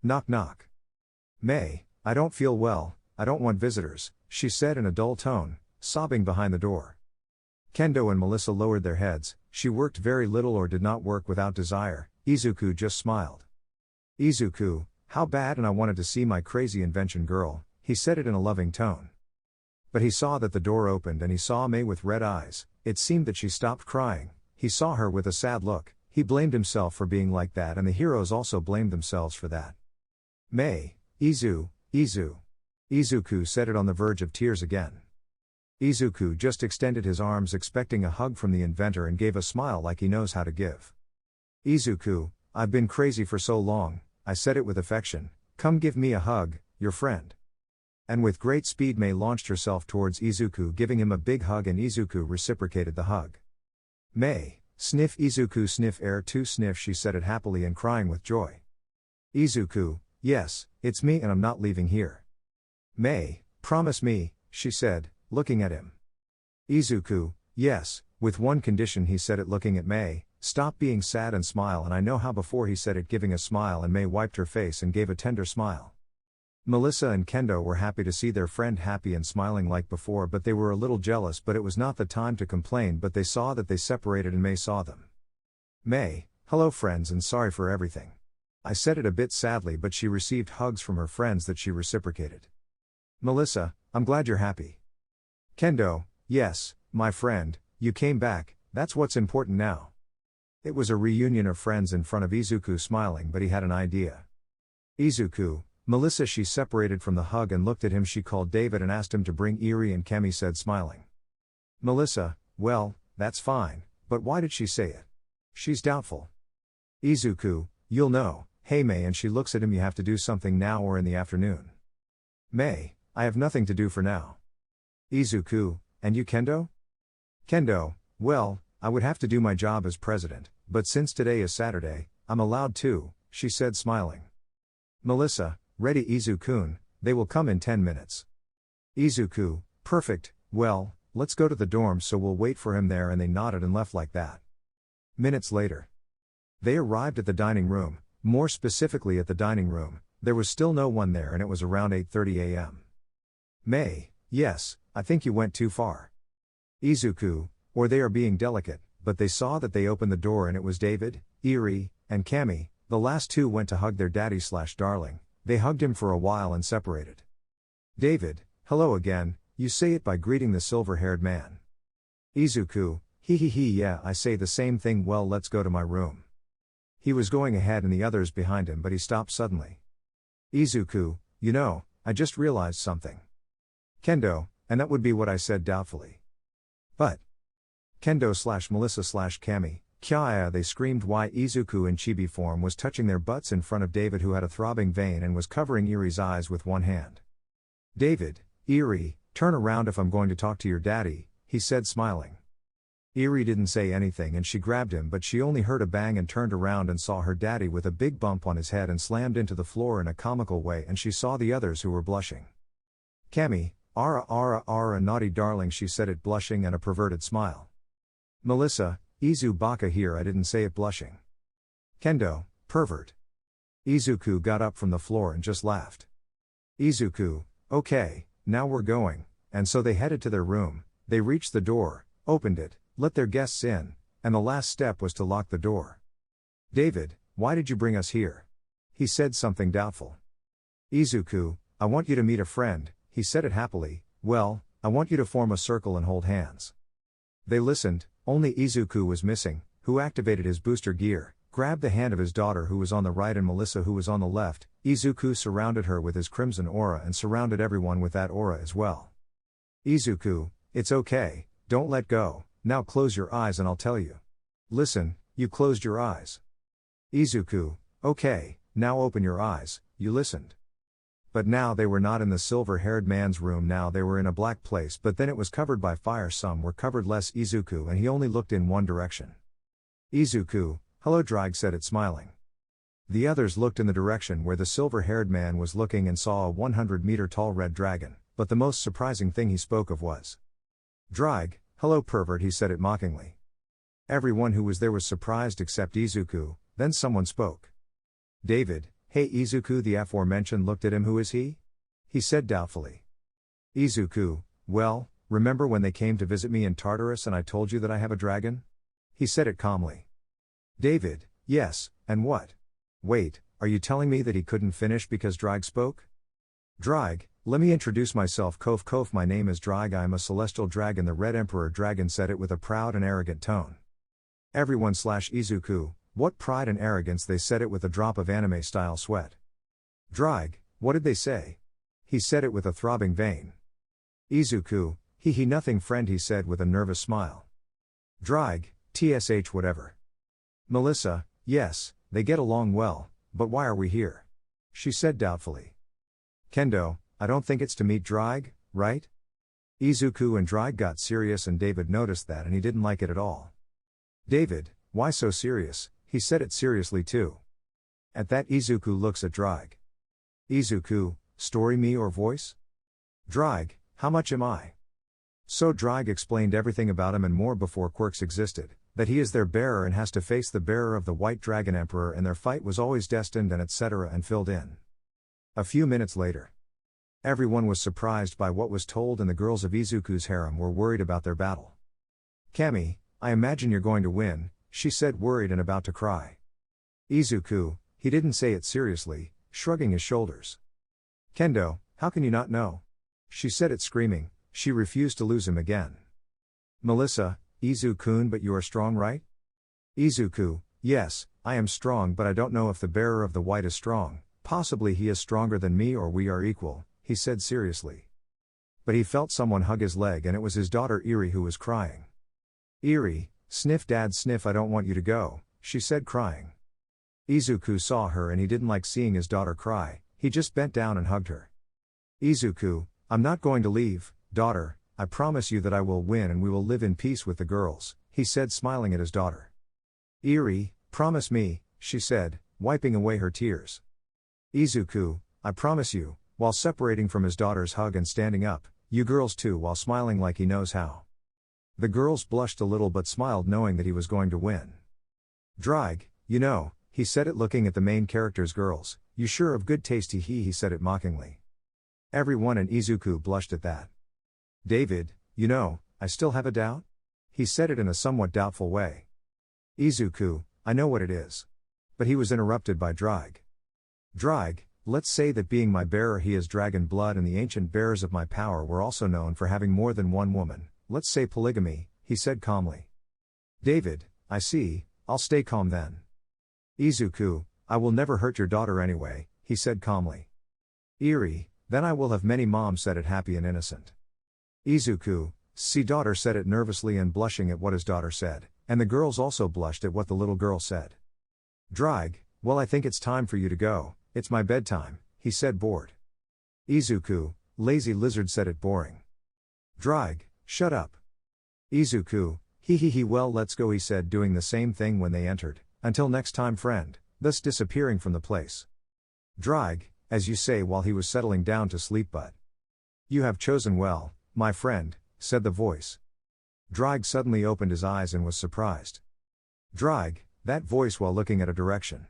S1: Knock knock. Mei, I don't feel well, I don't want visitors, she said in a dull tone, sobbing behind the door. Kendo and Melissa lowered their heads. She worked very little or did not work without desire. Izuku just smiled. Izuku, how bad, and I wanted to see my crazy invention girl, he said it in a loving tone. But he saw that the door opened and he saw Mei with red eyes. It seemed that she stopped crying. He saw her with a sad look. He blamed himself for being like that, and the heroes also blamed themselves for that. Mei, Izuku said it on the verge of tears again. Izuku just extended his arms expecting a hug from the inventor and gave a smile like he knows how to give. Izuku, I've been crazy for so long, I said it with affection, come give me a hug, your friend. And with great speed Mei launched herself towards Izuku, giving him a big hug, and Izuku reciprocated the hug. Mei, sniff, Izuku sniff, air to sniff, she said it happily and crying with joy. Izuku, yes, it's me and I'm not leaving here. Mei, promise me, she said, looking at him. Izuku, yes, with one condition, he said it looking at Mei, stop being sad and smile, and I know how, before he said it giving a smile, and Mei wiped her face and gave a tender smile. Melissa and Kendo were happy to see their friend happy and smiling like before, but they were a little jealous, but it was not the time to complain, but they saw that they separated and Mei saw them. Mei, hello friends and sorry for everything. I said it a bit sadly, but she received hugs from her friends that she reciprocated. Melissa, I'm glad you're happy. Kendo, yes, my friend, you came back, that's what's important now. It was a reunion of friends in front of Izuku, smiling, but he had an idea. Izuku, Melissa, she separated from the hug and looked at him. She called David and asked him to bring Eri, and Kemi said smiling. Melissa, well, that's fine, but why did she say it? She's doubtful. Izuku, you'll know, hey Mei, and she looks at him, you have to do something now or in the afternoon. Mei, I have nothing to do for now. Izuku, and you Kendo? Kendo, well, I would have to do my job as president, but since today is Saturday, I'm allowed to, she said smiling. Melissa, ready Izu-kun, they will come in 10 minutes. Izuku, perfect, well, let's go to the dorms, so we'll wait for him there, and they nodded and left like that. Minutes later. They arrived at the dining room, more specifically at the dining room. There was still no one there and it was around 8:30 a.m. Mei, yes, I think you went too far. Izuku, or they are being delicate, but they saw that they opened the door and it was David, Eri, and Kami. The last 2 went to hug their daddy/darling, they hugged him for a while and separated. David, hello again, you say it by greeting the silver-haired man. Izuku, yeah, I say the same thing, well let's go to my room. He was going ahead and the others behind him, but he stopped suddenly. Izuku, you know, I just realized something. Kendo, and that would be what I said doubtfully. But. Kendo/Melissa/Kami, Kya, they screamed, why Izuku in chibi form was touching their butts in front of David, who had a throbbing vein and was covering Eri's eyes with one hand. David, Eri, turn around if I'm going to talk to your daddy, he said smiling. Eri didn't say anything and she grabbed him, but she only heard a bang and turned around and saw her daddy with a big bump on his head and slammed into the floor in a comical way, and she saw the others who were blushing. Kami, ara naughty darling, she said it blushing and a perverted smile. Melissa, Izu baka here, I didn't say it blushing. Kendo, pervert. Izuku got up from the floor and just laughed. Izuku, okay, now we're going, and so they headed to their room. They reached the door, opened it, let their guests in, and the last step was to lock the door. David, why did you bring us here? He said something doubtful. Izuku, I want you to meet a friend, he said it happily, well, I want you to form a circle and hold hands. They listened, only Izuku was missing, who activated his booster gear. grabbed the hand of his daughter who was on the right and Melissa who was on the left. Izuku surrounded her with his crimson aura and surrounded everyone with that aura as well. Izuku, it's okay, don't let go, now close your eyes and I'll tell you. Listen, you closed your eyes. Izuku, okay, now open your eyes, you listened. But now they were not in the silver-haired man's room, now they were in a black place, but then it was covered by fire, some were covered less. Izuku and he only looked in one direction. Izuku, hello, Drag said it smiling. The others looked in the direction where the silver-haired man was looking and saw a 100-meter-tall red dragon, but the most surprising thing he spoke of was Drag, hello pervert, he said it mockingly. Everyone who was there was surprised except Izuku, then someone spoke. David, hey Izuku, the aforementioned looked at him. Who is he? He said doubtfully. Izuku, well, remember when they came to visit me in Tartarus and I told you that I have a dragon? He said it calmly. David, yes, and what? Wait, are you telling me that he couldn't finish because Drag spoke? Drag, let me introduce myself. Kof, my name is Drag, I am a celestial dragon. The Red Emperor Dragon said it with a proud and arrogant tone. Everyone / Izuku, what pride and arrogance, they said it with a drop of anime-style sweat. Drag, what did they say? He said it with a throbbing vein. Izuku, he nothing friend, he said with a nervous smile. Drag, tsh whatever. Melissa, yes, they get along well, but why are we here? She said doubtfully. Kendo, I don't think it's to meet Drag, right? Izuku and Drag got serious and David noticed that and he didn't like it at all. David, why so serious? He said it seriously too. At that Izuku looks at Drag. Izuku, story me or voice? Drag, how much am I? So Drag explained everything about him and more before quirks existed, that he is their bearer and has to face the bearer of the White Dragon Emperor and their fight was always destined and etc. and filled in. A few minutes later. Everyone was surprised by what was told and the girls of Izuku's harem were worried about their battle. Kami, I imagine you're going to win, she said worried and about to cry. Izuku, he didn't say it seriously, shrugging his shoulders. Kendo, how can you not know? She said it screaming, she refused to lose him again. Melissa, Izu-kun, but you are strong, right? Izuku, yes, I am strong, but I don't know if the bearer of the white is strong, possibly he is stronger than me or we are equal, he said seriously. But he felt someone hug his leg and it was his daughter Eri who was crying. Eri, sniff dad sniff, I don't want you to go, she said crying. Izuku saw her and he didn't like seeing his daughter cry, he just bent down and hugged her. Izuku, I'm not going to leave, daughter, I promise you that I will win and we will live in peace with the girls, he said smiling at his daughter. Eri, promise me, she said, wiping away her tears. Izuku, I promise you, while separating from his daughter's hug and standing up, you girls too, while smiling like he knows how. The girls blushed a little but smiled knowing that he was going to win. Drag, you know, he said it looking at the main character's girls, you sure have good taste, he said it mockingly. Everyone and Izuku blushed at that. David, you know, I still have a doubt? He said it in a somewhat doubtful way. Izuku, I know what it is. But he was interrupted by Drag. Drag, let's say that being my bearer he is dragon blood and the ancient bearers of my power were also known for having more than one woman, let's say polygamy, he said calmly. David, I see, I'll stay calm then. Izuku, I will never hurt your daughter anyway, he said calmly. Eri, then I will have many, mom said it happy and innocent. Izuku, see, daughter said it nervously and blushing at what his daughter said, and the girls also blushed at what the little girl said. Drag, well I think it's time for you to go, it's my bedtime, he said bored. Izuku, lazy lizard said it boring. Drag, shut up. Izuku, he well let's go he said doing the same thing when they entered, until next time friend, thus disappearing from the place. Drag, as you say while he was settling down to sleep but. You have chosen well, my friend, said the voice. Drag suddenly opened his eyes and was surprised. Drag, that voice while looking at a direction.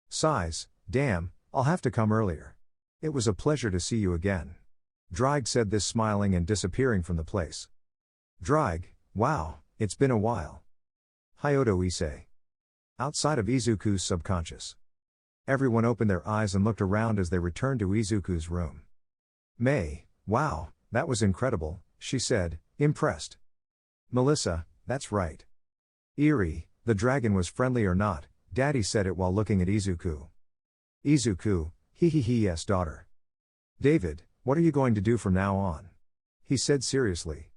S1: Sighs, damn, I'll have to come earlier. It was a pleasure to see you again. Drag said this smiling and disappearing from the place. Drag, wow, it's been a while. Hyoto Issei. Outside of Izuku's subconscious. Everyone opened their eyes and looked around as they returned to Izuku's room. May, wow, that was incredible, she said, impressed. Melissa, that's right. Eri, the dragon was friendly or not, Daddy said it while looking at Izuku. Izuku, yes daughter. David, what are you going to do from now on? He said seriously.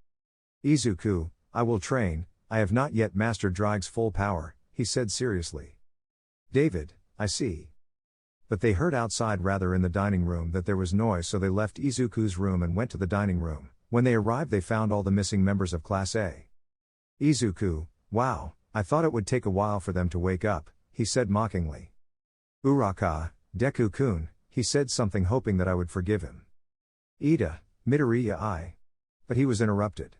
S1: Izuku, I will train, I have not yet mastered Draig's full power, he said seriously. David, I see. But they heard outside rather in the dining room that there was noise, so they left Izuku's room and went to the dining room. When they arrived they found all the missing members of Class A. Izuku, wow, I thought it would take a while for them to wake up, he said mockingly. Uraka, Deku-kun, he said something hoping that I would forgive him. Ida, Midoriya I. But he was interrupted.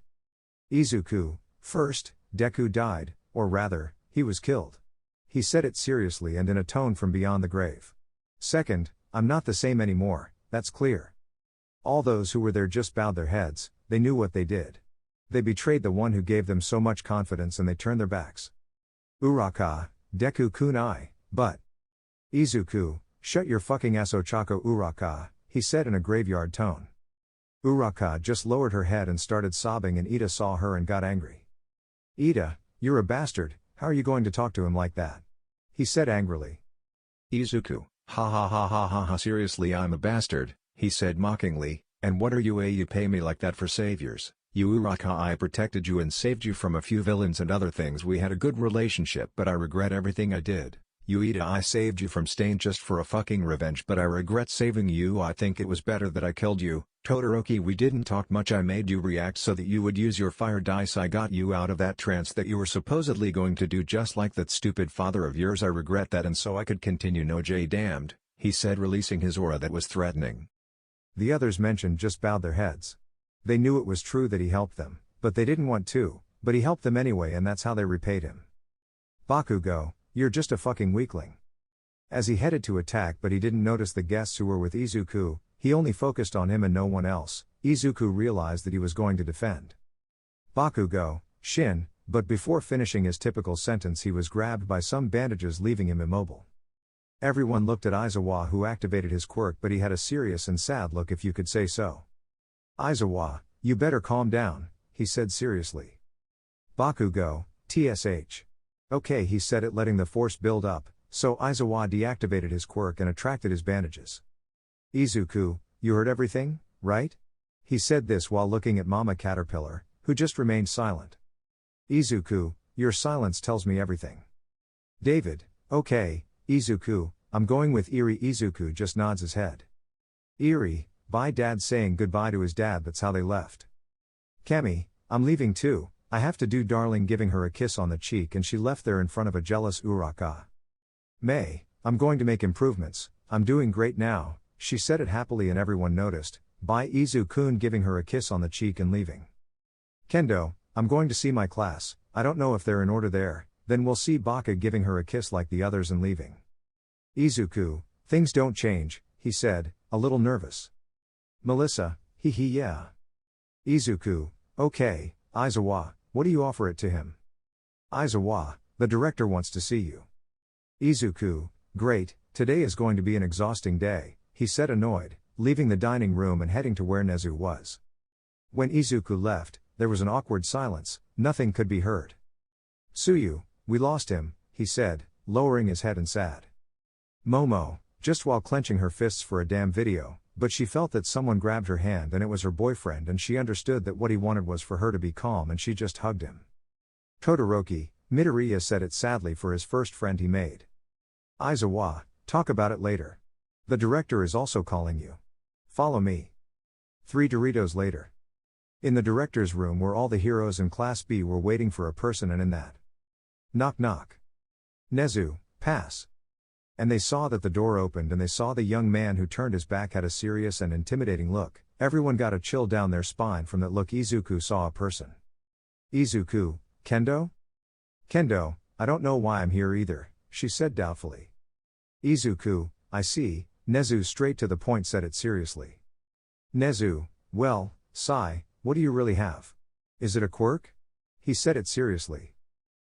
S1: Izuku, first, Deku died, or rather, he was killed. He said it seriously and in a tone from beyond the grave. Second, I'm not the same anymore, that's clear. All those who were there just bowed their heads, they knew what they did. They betrayed the one who gave them so much confidence and they turned their backs. Uraka, Deku-kun I, but. Izuku, shut your fucking ass Ochako Uraka, he said in a graveyard tone. Uraka just lowered her head and started sobbing, and Ida saw her and got angry. Ida, you're a bastard, how are you going to talk to him like that? He said angrily.
S2: Izuku, ha ha ha ha ha ha, seriously I'm a bastard, he said mockingly, and what are you you pay me like that for saviors? You Uraka, I protected you and saved you from a few villains and other things, we had a good relationship, but I regret everything I did. You Ida, I saved you from Stain just for a fucking revenge, but I regret saving you. I think it was better that I killed you. Todoroki, we didn't talk much, I made you react so that you would use your fire dice. I got you out of that trance that you were supposedly going to do just like that stupid father of yours. I regret that, and so I could continue. No J damned, he said, releasing his aura that was threatening.
S1: The others mentioned just bowed their heads. They knew it was true that he helped them, but they didn't want to, but he helped them anyway, and that's how they repaid him. Bakugo, you're just a fucking weakling. As he headed to attack, but he didn't notice the guests who were with Izuku, he only focused on him and no one else. Izuku realized that he was going to defend Bakugo, Shin, but before finishing his typical sentence he was grabbed by some bandages, leaving him immobile. Everyone looked at Aizawa, who activated his quirk, but he had a serious and sad look, if you could say so. Aizawa, you better calm down, he said seriously. Bakugo, tsh. Okay, he said it, letting the force build up, so Aizawa deactivated his quirk and attracted his bandages. Izuku, you heard everything, right? He said this while looking at Mama Caterpillar, who just remained silent. Izuku, your silence tells me everything. David, okay, Izuku, I'm going with Eri. Izuku just nods his head. Eri, bye dad, saying goodbye to his dad. That's how they left. Kemi, I'm leaving too, I have to do, darling, giving her a kiss on the cheek, and she left there in front of a jealous Uraka. May, I'm going to make improvements, I'm doing great now, she said it happily and everyone noticed. Bye Izu-kun, giving her a kiss on the cheek and leaving. Kendo, I'm going to see my class, I don't know if they're in order there, then we'll see. Baka, giving her a kiss like the others and leaving. Izuku, things don't change, he said, a little nervous. Melissa, yeah. Izuku, okay, Aizawa, what do you offer it to him? Aizawa, the director wants to see you. Izuku, great, today is going to be an exhausting day, he said, annoyed, leaving the dining room and heading to where Nezu was. When Izuku left, there was an awkward silence, nothing could be heard. Tsuyu, we lost him, he said, lowering his head and sad. Momo, just while clenching her fists for a damn video, but she felt that someone grabbed her hand and it was her boyfriend, and she understood that what he wanted was for her to be calm, and she just hugged him. Todoroki, Midoriya said it sadly for his first friend he made. Aizawa, talk about it later. The director is also calling you. Follow me. 3 Doritos later. In the director's room where all the heroes in Class B were waiting for a person, and in that. Knock knock. Nezu, pass. And they saw that the door opened, and they saw the young man who turned his back had a serious and intimidating look. Everyone got a chill down their spine from that look. Izuku saw a person. Izuku, Kendo? Kendo, I don't know why I'm here either, she said doubtfully. Izuku, I see, Nezu straight to the point said it seriously. Nezu, well, Sai, what do you really have? Is it a quirk? He said it seriously.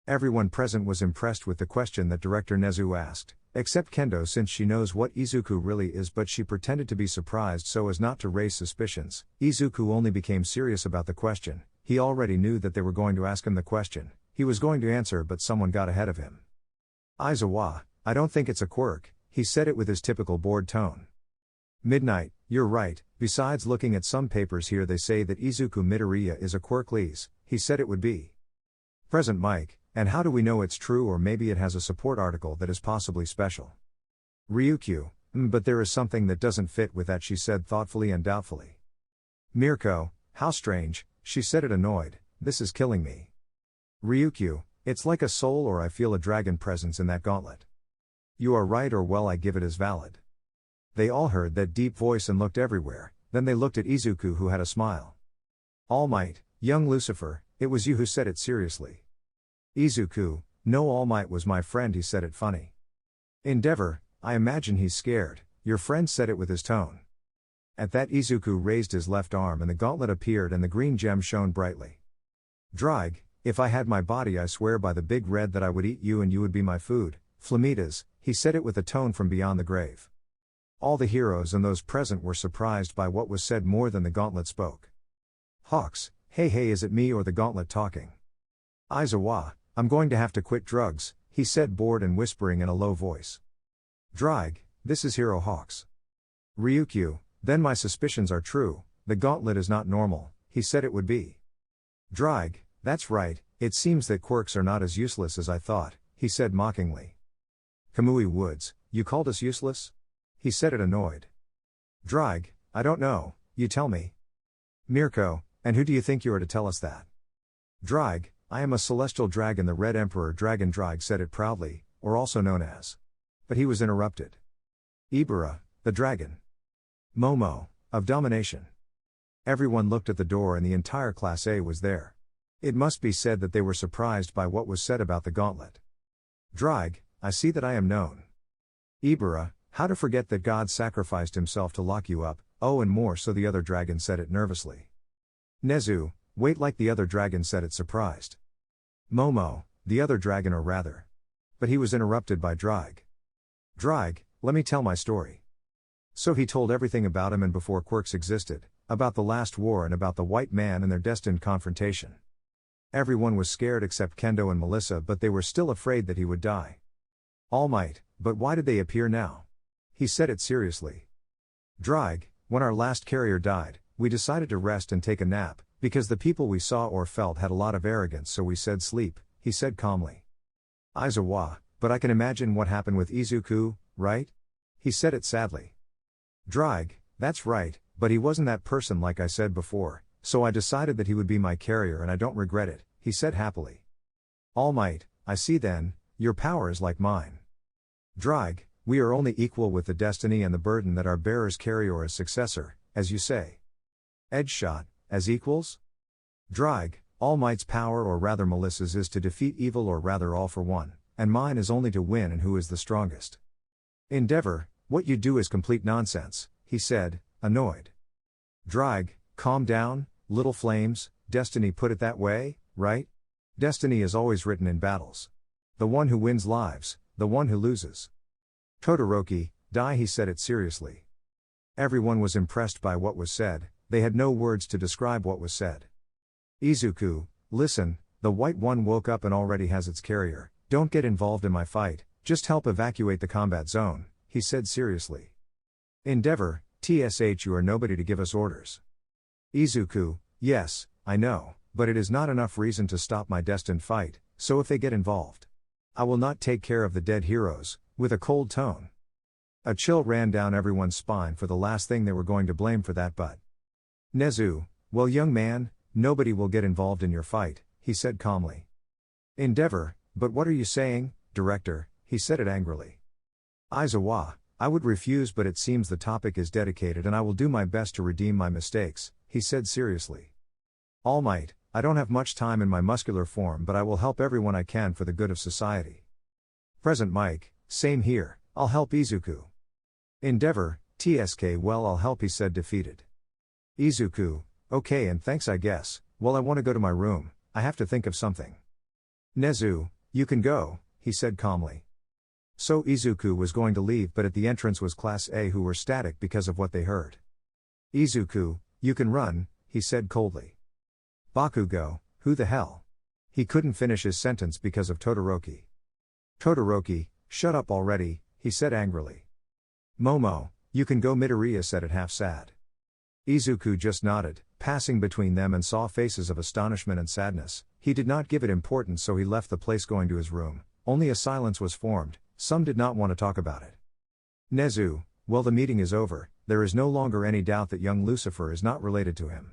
S1: Everyone present was impressed with the question that Director Nezu asked, except Kendo, since she knows what Izuku really is, but she pretended to be surprised so as not to raise suspicions. Izuku only became serious about the question. He already knew that they were going to ask him the question. He was going to answer, but someone got ahead of him. Aizawa, I don't think it's a quirk, he said it with his typical bored tone. Midnight, you're right, besides looking at some papers here they say that Izuku Midoriya is a quirk Lees, he said it would be. Present Mike, and how do we know it's true, or maybe it has a support article that is possibly special. Ryukyu, but there is something that doesn't fit with that, she said thoughtfully and doubtfully. Mirko, how strange, she said it annoyed, this is killing me. Ryukyu, it's like a soul, or I feel a dragon presence in that gauntlet. You are right, or well I give it as valid. They all heard that deep voice and looked everywhere, then they looked at Izuku, who had a smile. All Might, young Lucifer, it was you who said it seriously. Izuku, no, All Might was my friend, he said it funny. Endeavor, I imagine he's scared, your friend said it with his tone. At that Izuku raised his left arm and the gauntlet appeared and the green gem shone brightly. Drag, if I had my body I swear by the big red that I would eat you and you would be my food, Flamitas, he said it with a tone from beyond the grave. All the heroes and those present were surprised by what was said more than the gauntlet spoke. Hawks, hey is it me or the gauntlet talking? Aizawa, I'm going to have to quit drugs, he said, bored and whispering in a low voice. Drag, this is Hero Hawks. Ryukyu, then my suspicions are true, the gauntlet is not normal, he said it would be. Drag, that's right, it seems that quirks are not as useless as I thought, he said mockingly. Kamui Woods, you called us useless? He said it annoyed. Drag, I don't know, you tell me. Mirko, and who do you think you are to tell us that? Drag, I am a celestial dragon, the Red Emperor Dragon. Drag said it proudly, or also known as. But he was interrupted. Ibara, the dragon. Momo, of domination. Everyone looked at the door and the entire Class A was there. It must be said that they were surprised by what was said about the gauntlet. Drag, I see that I am known. Ibara, how to forget that God sacrificed himself to lock you up, oh and more so, the other dragon said it nervously. Nezu, wait, like the other dragon said it surprised. Momo, the other dragon, or rather. But he was interrupted by Drag. Drag, let me tell my story. So he told everything about him and before quirks existed, about the last war and about the white man and their destined confrontation. Everyone was scared except Kendo and Melissa, but they were still afraid that he would die. All Might, but why did they appear now? He said it seriously. Drag, when our last carrier died, we decided to rest and take a nap, because the people we saw or felt had a lot of arrogance, so we said sleep, he said calmly. Aizawa, but I can imagine what happened with Izuku, right? He said it sadly. Drag, that's right, but he wasn't that person like I said before, so I decided that he would be my carrier and I don't regret it, he said happily. All Might, I see then, your power is like mine. Drag, we are only equal with the destiny and the burden that our bearers carry, or as successor, as you say. Edgeshot, as equals? Drag, All Might's power, or rather Melissa's, is to defeat evil, or rather all for one, and mine is only to win and who is the strongest. Endeavor, what you do is complete nonsense, he said, annoyed. Drag, calm down, little flames, destiny put it that way, right? Destiny is always written in battles. The one who wins lives, the one who loses. Todoroki, die, he said it seriously. Everyone was impressed by what was said, they had no words to describe what was said. Izuku, listen, the White One woke up and already has its carrier, don't get involved in my fight, just help evacuate the combat zone, he said seriously. Endeavor, TSH, you are nobody to give us orders. Izuku, yes, I know, but it is not enough reason to stop my destined fight, so if they get involved, I will not take care of the dead heroes, with a cold tone. A chill ran down everyone's spine for the last thing they were going to blame for that, but Nezu, well young man, nobody will get involved in your fight, he said calmly. Endeavor, but what are you saying, director, he said it angrily. Aizawa, I would refuse, but it seems the topic is dedicated and I will do my best to redeem my mistakes, he said seriously. All Might, I don't have much time in my muscular form, but I will help everyone I can for the good of society. Present Mike, same here, I'll help Izuku. Endeavor, TSK, well I'll help, he said defeated. Izuku, okay and thanks I guess, well I want to go to my room, I have to think of something. Nezu, you can go, he said calmly. So Izuku was going to leave, but at the entrance was Class A, who were static because of what they heard. Izuku, you can run, he said coldly. Bakugo, who the hell? He couldn't finish his sentence because of Todoroki. Todoroki, shut up already, he said angrily. Momo, you can go, Midoriya said it half sad. Izuku just nodded, passing between them, and saw faces of astonishment and sadness. He did not give it importance, so he left the place going to his room. Only a silence was formed, some did not want to talk about it. Nezu, well, the meeting is over, there is no longer any doubt that young Lucifer is not related to him.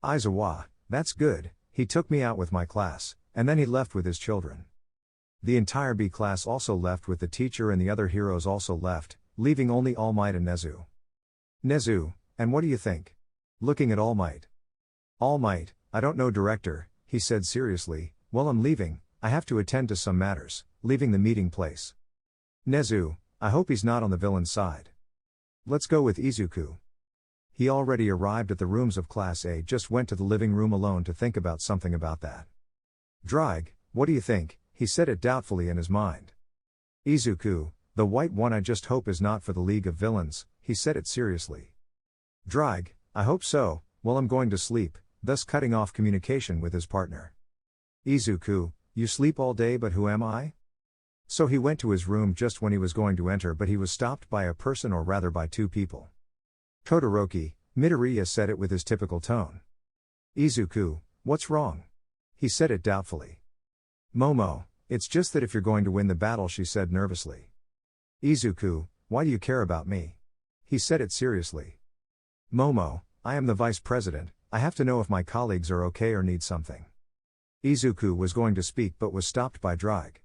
S1: Aizawa, that's good, he took me out with my class, and then he left with his children. The entire B class also left with the teacher, and the other heroes also left, leaving only All Might and Nezu. Nezu, and what do you think? Looking at All Might. All Might, I don't know, director, he said seriously. Well, I'm leaving, I have to attend to some matters, leaving the meeting place. Nezu, I hope he's not on the villain's side. Let's go with Izuku. He already arrived at the rooms of Class A, just went to the living room alone to think about something about that. Drag, what do you think? He said it doubtfully in his mind. Izuku, the white one, I just hope is not for the League of Villains, he said it seriously. Drag, I hope so, well, I'm going to sleep, thus cutting off communication with his partner. Izuku, you sleep all day, but who am I? So he went to his room just when he was going to enter, but he was stopped by a person, or rather by two people. Todoroki, Midoriya said it with his typical tone. Izuku, what's wrong? He said it doubtfully. Momo, it's just that if you're going to win the battle, she said nervously. Izuku, why do you care about me? He said it seriously. Momo, I am the vice president, I have to know if my colleagues are okay or need something. Izuku was going to speak but was stopped by Drag.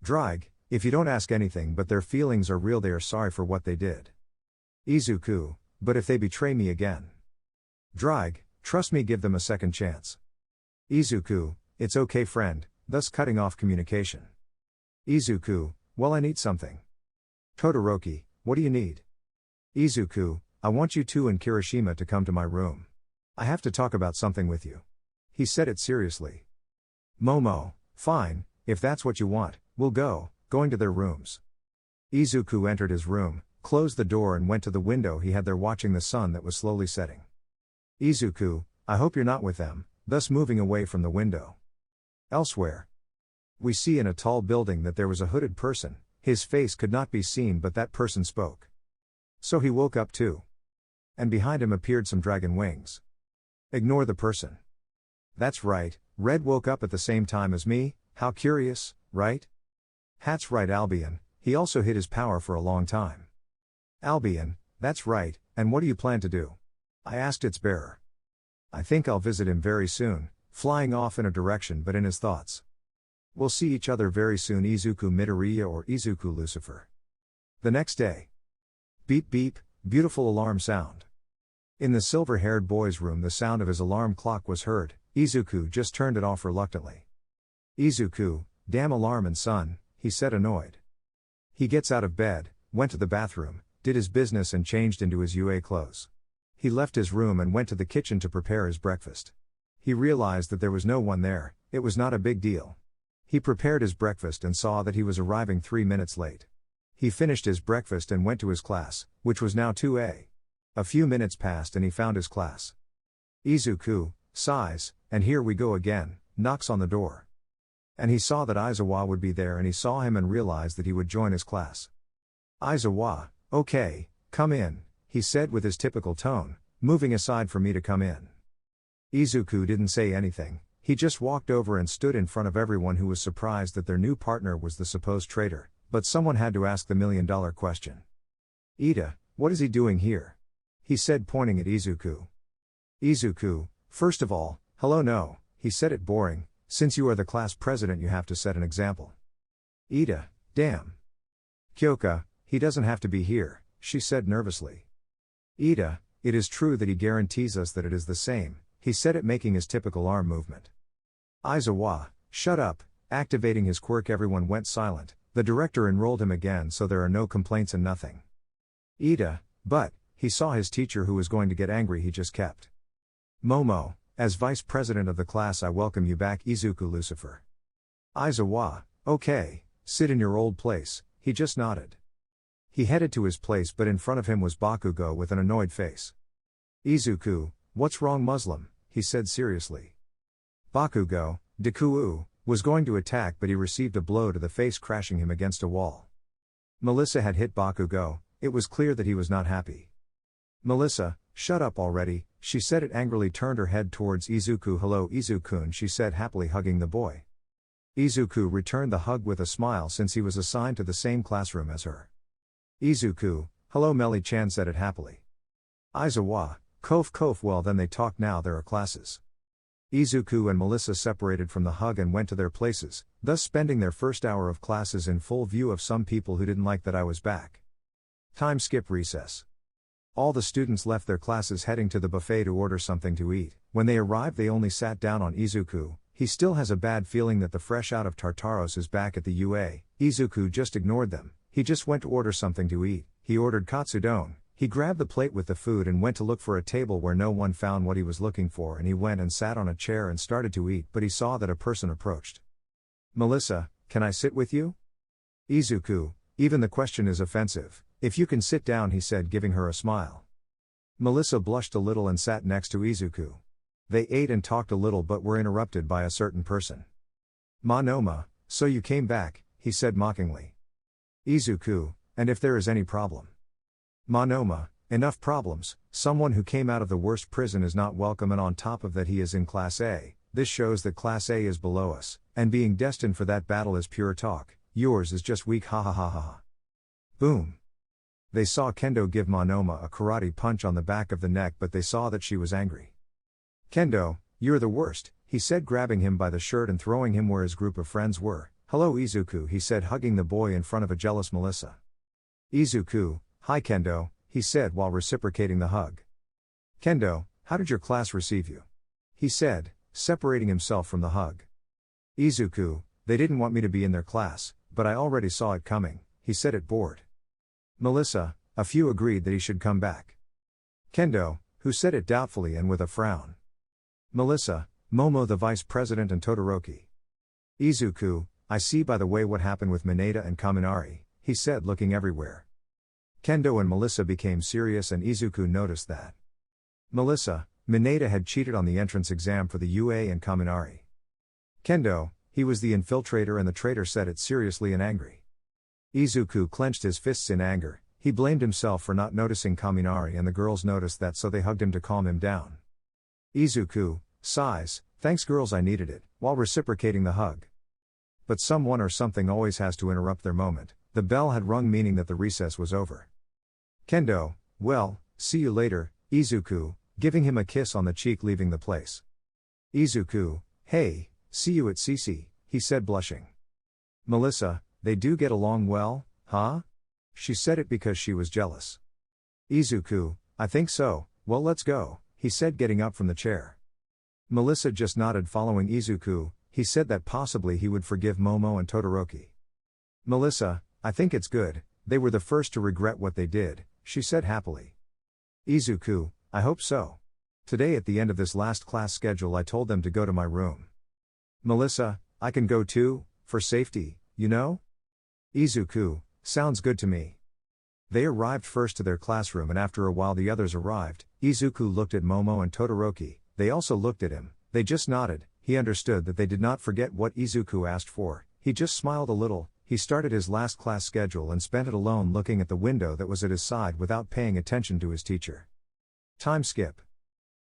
S1: Drag, if you don't ask anything but their feelings are real, they are sorry for what they did. Izuku, but if they betray me again? Drag, trust me, give them a second chance. Izuku, it's okay friend, thus cutting off communication. Izuku, well, I need something. Todoroki, what do you need? Izuku, I want you two and Kirishima to come to my room. I have to talk about something with you. He said it seriously. Momo, fine, if that's what you want, we'll go, going to their rooms. Izuku entered his room, closed the door and went to the window he had there, watching the sun that was slowly setting. Izuku, I hope you're not with them, thus moving away from the window. Elsewhere, we see in a tall building that there was a hooded person. His face could not be seen, but that person spoke. So he woke up too. And behind him appeared some dragon wings. Ignore the person. That's right, Red woke up at the same time as me, how curious, right? That's right, Albion, he also hid his power for a long time. Albion, that's right, and what do you plan to do? I asked its bearer. I think I'll visit him very soon, flying off in a direction but in his thoughts. We'll see each other very soon, Izuku Midoriya or Izuku Lucifer. The next day. Beep beep, beautiful alarm sound. In the silver-haired boy's room the sound of his alarm clock was heard. Izuku just turned it off reluctantly. Izuku, damn alarm and son, he said annoyed. He gets out of bed, went to the bathroom, did his business and changed into his UA clothes. He left his room and went to the kitchen to prepare his breakfast. He realized that there was no one there, it was not a big deal. He prepared his breakfast and saw that he was arriving 3 minutes late. He finished his breakfast and went to his class, which was now 2A. A few minutes passed and he found his class. Izuku, sighs, and here we go again, knocks on the door. And he saw that Aizawa would be there, and he saw him and realized that he would join his class. Aizawa, okay, come in, he said with his typical tone, moving aside for me to come in. Izuku didn't say anything, he just walked over and stood in front of everyone, who was surprised that their new partner was the supposed traitor, but someone had to ask the million-dollar question. Ida, what is he doing here? He said, pointing at Izuku. Izuku, first of all, hello. No, he said it boring, since you are the class president you have to set an example. Ida, damn. Kyoka, he doesn't have to be here, she said nervously. Ida, it is true that he guarantees us that it is the same, he said it, making his typical arm movement. Aizawa, shut up, activating his quirk. Everyone went silent, the director enrolled him again so there are no complaints and nothing. Ida, but, he saw his teacher who was going to get angry. He just kept. Momo, as vice president of the class I welcome you back, Izuku Lucifer. Aizawa, okay, sit in your old place, he just nodded. He headed to his place, but in front of him was Bakugo with an annoyed face. Izuku, what's wrong Muslim, he said seriously. Bakugo, Deku, Was going to attack, but he received a blow to the face, crashing him against a wall. Melissa had hit Bakugo. It was clear that he was not happy. Melissa, shut up already, she said. It angrily turned her head towards Izuku. Hello Izuku-kun, she said, happily hugging the boy. Izuku returned the hug with a smile since he was assigned to the same classroom as her. Izuku, hello Meli-chan, said it happily. Aizawa, Kof, well then they talk now, there are classes. Izuku and Melissa separated from the hug and went to their places, thus spending their first hour of classes in full view of some people who didn't like that I was back. Time skip recess. All the students left their classes heading to the buffet to order something to eat. When they arrived they only sat down on Izuku. He still has a bad feeling that the fresh out of Tartaros is back at the UA. Izuku just ignored them. He just went to order something to eat. He ordered katsudon. He grabbed the plate with the food and went to look for a table where no one found what he was looking for, and he went and sat on a chair and started to eat, but he saw that a person approached. Melissa, can I sit with you? Izuku, even the question is offensive. If you can sit down, he said, giving her a smile. Melissa blushed a little and sat next to Izuku. They ate and talked a little but were interrupted by a certain person. Monoma, so you came back, he said mockingly. Izuku, and if there is any problem. Monoma, enough problems. Someone who came out of the worst prison is not welcome, and on top of that he is in Class A. This shows that Class A is below us, and being destined for that battle is pure talk. Yours is just weak, ha ha ha ha ha. Boom. They saw Kendo give Monoma a karate punch on the back of the neck, but they saw that she was angry. Kendo, you're the worst, he said, grabbing him by the shirt and throwing him where his group of friends were. Hello Izuku, he said, hugging the boy in front of a jealous Melissa. Izuku, hi Kendo, he said while reciprocating the hug. Kendo, how did your class receive you? He said, separating himself from the hug. Izuku, they didn't want me to be in their class, but I already saw it coming, he said it bored. Melissa, a few agreed that he should come back. Kendo, who said it doubtfully and with a frown. Melissa, Momo the vice president and Todoroki. Izuku, I see by the way what happened with Mineta and Kaminari, he said, looking everywhere. Kendo and Melissa became serious and Izuku noticed that. Melissa, Mineta had cheated on the entrance exam for the UA and Kaminari. Kendo, he was the infiltrator and the traitor, said it seriously and angry. Izuku clenched his fists in anger. He blamed himself for not noticing Kaminari, and the girls noticed that, so they hugged him to calm him down. Izuku, sighs, thanks girls, I needed it, while reciprocating the hug. But someone or something always has to interrupt their moment. The bell had rung, meaning that the recess was over. Kendo, well, see you later, Izuku, giving him a kiss on the cheek, leaving the place. Izuku, hey, see you at CC, he said, blushing. Melissa, they do get along well, huh? She said it because she was jealous. Izuku, I think so, well let's go, he said, getting up from the chair. Melissa just nodded, following Izuku. He said that possibly he would forgive Momo and Todoroki. Melissa, I think it's good, they were the first to regret what they did, she said happily. Izuku, I hope so. Today at the end of this last class schedule I told them to go to my room. Melissa, I can go too, for safety, you know? Izuku, sounds good to me. They arrived first to their classroom and after a while the others arrived. Izuku looked at Momo and Todoroki, they also looked at him, they just nodded. He understood that they did not forget what Izuku asked for. He just smiled a little. He started his last class schedule and spent it alone looking at the window that was at his side without paying attention to his teacher. Time skip.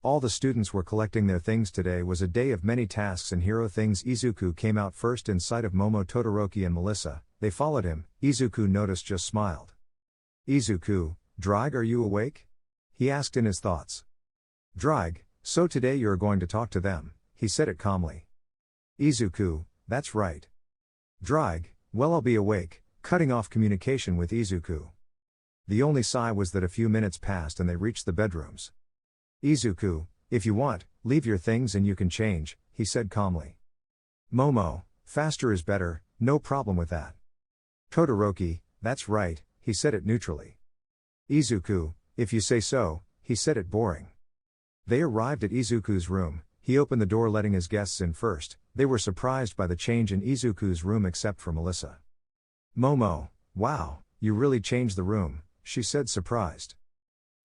S1: All the students were collecting their things. Today was a day of many tasks and hero things. Izuku came out first in sight of Momo, Todoroki and Melissa. They followed him. Izuku noticed, just smiled. Izuku, Drag, are you awake? He asked in his thoughts. Drag, so today you're going to talk to them, he said it calmly. Izuku, that's right. Drag, well I'll be awake, cutting off communication with Izuku. The only sigh was that a few minutes passed and they reached the bedrooms. Izuku, if you want, leave your things and you can change, he said calmly. Momo, faster is better, no problem with that. Todoroki, that's right, he said it neutrally. Izuku, if you say so, he said it boring. They arrived at Izuku's room. He opened the door letting his guests in first. They were surprised by the change in Izuku's room except for Melissa. Momo, wow, you really changed the room, she said surprised.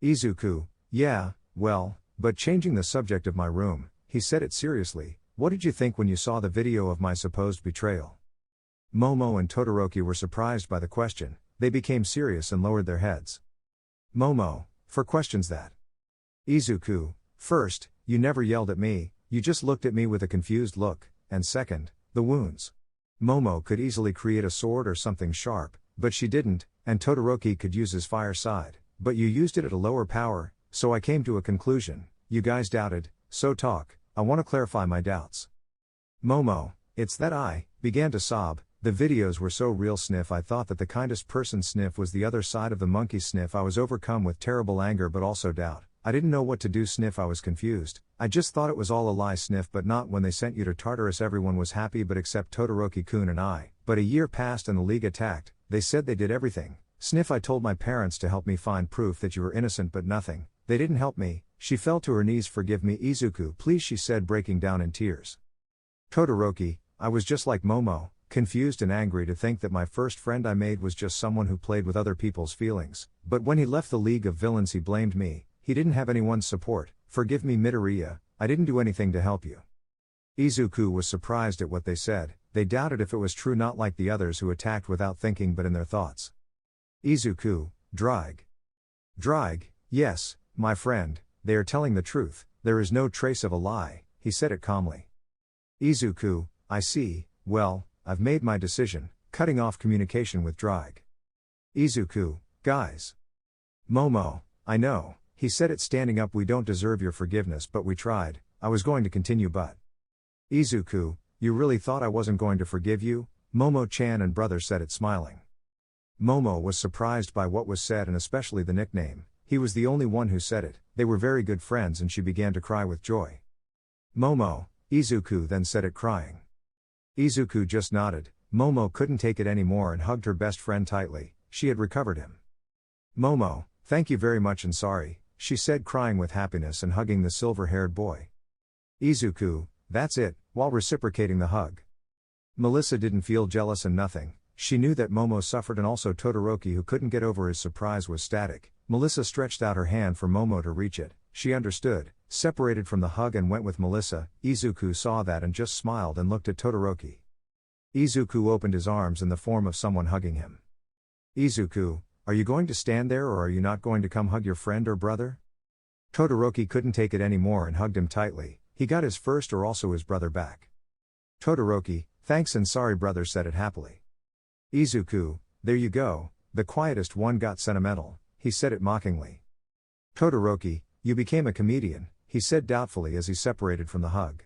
S1: Izuku, yeah, well, but changing the subject of my room, he said it seriously. what did you think when you saw the video of my supposed betrayal? Momo and Todoroki were surprised by the question, they became serious and lowered their heads. Momo, for questions that. Izuku, first, you never yelled at me, you just looked at me with a confused look, and second, the wounds. Momo could easily create a sword or something sharp, but she didn't, and Todoroki could use his fire side, but you used it at a lower power, so I came to a conclusion, you guys doubted, so talk, I want to clarify my doubts. Momo, it's that I began to sob, the videos were so real. Sniff, I thought that the kindest person. Sniff was the other side of the monkey. Sniff, I was overcome with terrible anger but also doubt, I didn't know what to do. Sniff, I was confused, I just thought it was all a lie. Sniff, but not when they sent you to Tartarus. Everyone was happy but except Todoroki-kun and I, but a year passed and the League attacked, they said they did everything. Sniff, I told my parents to help me find proof that you were innocent but nothing, they didn't help me. She fell to her knees. Forgive me Izuku please, she said, breaking down in tears. Todoroki, I was just like Momo, confused and angry to think that my first friend I made was just someone who played with other people's feelings, but when he left the League of Villains he blamed me, he didn't have anyone's support. Forgive me Midoriya, I didn't do anything to help you. Izuku was surprised at what they said, they doubted if it was true, not like the others who attacked without thinking but in their thoughts. Izuku, Drag. Yes, my friend, they are telling the truth, there is no trace of a lie, he said it calmly. Izuku, I see, well, I've made my decision, cutting off communication with Drag. Izuku, guys. Momo, I know, he said it standing up, we don't deserve your forgiveness but we tried, I was going to continue but. Izuku, you really thought I wasn't going to forgive you? Momo-chan and brother said it smiling. Momo was surprised by what was said and especially the nickname, he was the only one who said it, they were very good friends and she began to cry with joy. Momo, Izuku then said it crying. Izuku just nodded, Momo couldn't take it anymore and hugged her best friend tightly, she had recovered him. Momo, thank you very much and sorry, she said crying with happiness and hugging the silver-haired boy. Izuku, that's it, while reciprocating the hug. Melissa didn't feel jealous and nothing, she knew that Momo suffered and also Todoroki who couldn't get over his surprise was static. Melissa stretched out her hand for Momo to reach it, she understood, separated from the hug and went with Melissa. Izuku saw that and just smiled and looked at Todoroki. Izuku opened his arms in the form of someone hugging him. Izuku, are you going to stand there or are you not going to come hug your friend or brother? Todoroki couldn't take it anymore and hugged him tightly, he got his first or also his brother back. Todoroki, thanks and sorry brother said it happily. Izuku, there you go, the quietest one got sentimental, he said it mockingly. Todoroki, you became a comedian, he said doubtfully as he separated from the hug.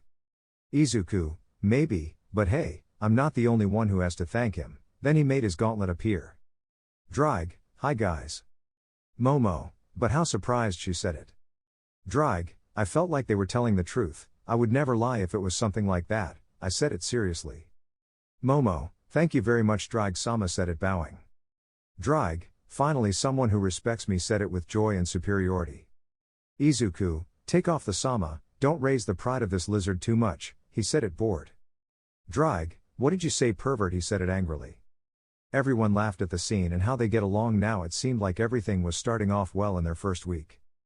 S1: Izuku, maybe, but hey, I'm not the only one who has to thank him, then he made his gauntlet appear. Drag, hi guys. Momo, but how surprised she said it. Drag, I felt like they were telling the truth, I would never lie if it was something like that, I said it seriously. Momo, thank you very much Drag-sama said it bowing. Drag, finally someone who respects me said it with joy and superiority. Izuku, take off the sama, don't raise the pride of this lizard too much, he said it bored. Drag, what did you say pervert he said it angrily. Everyone laughed at the scene and how they get along now. It seemed like everything was starting off well in their first week.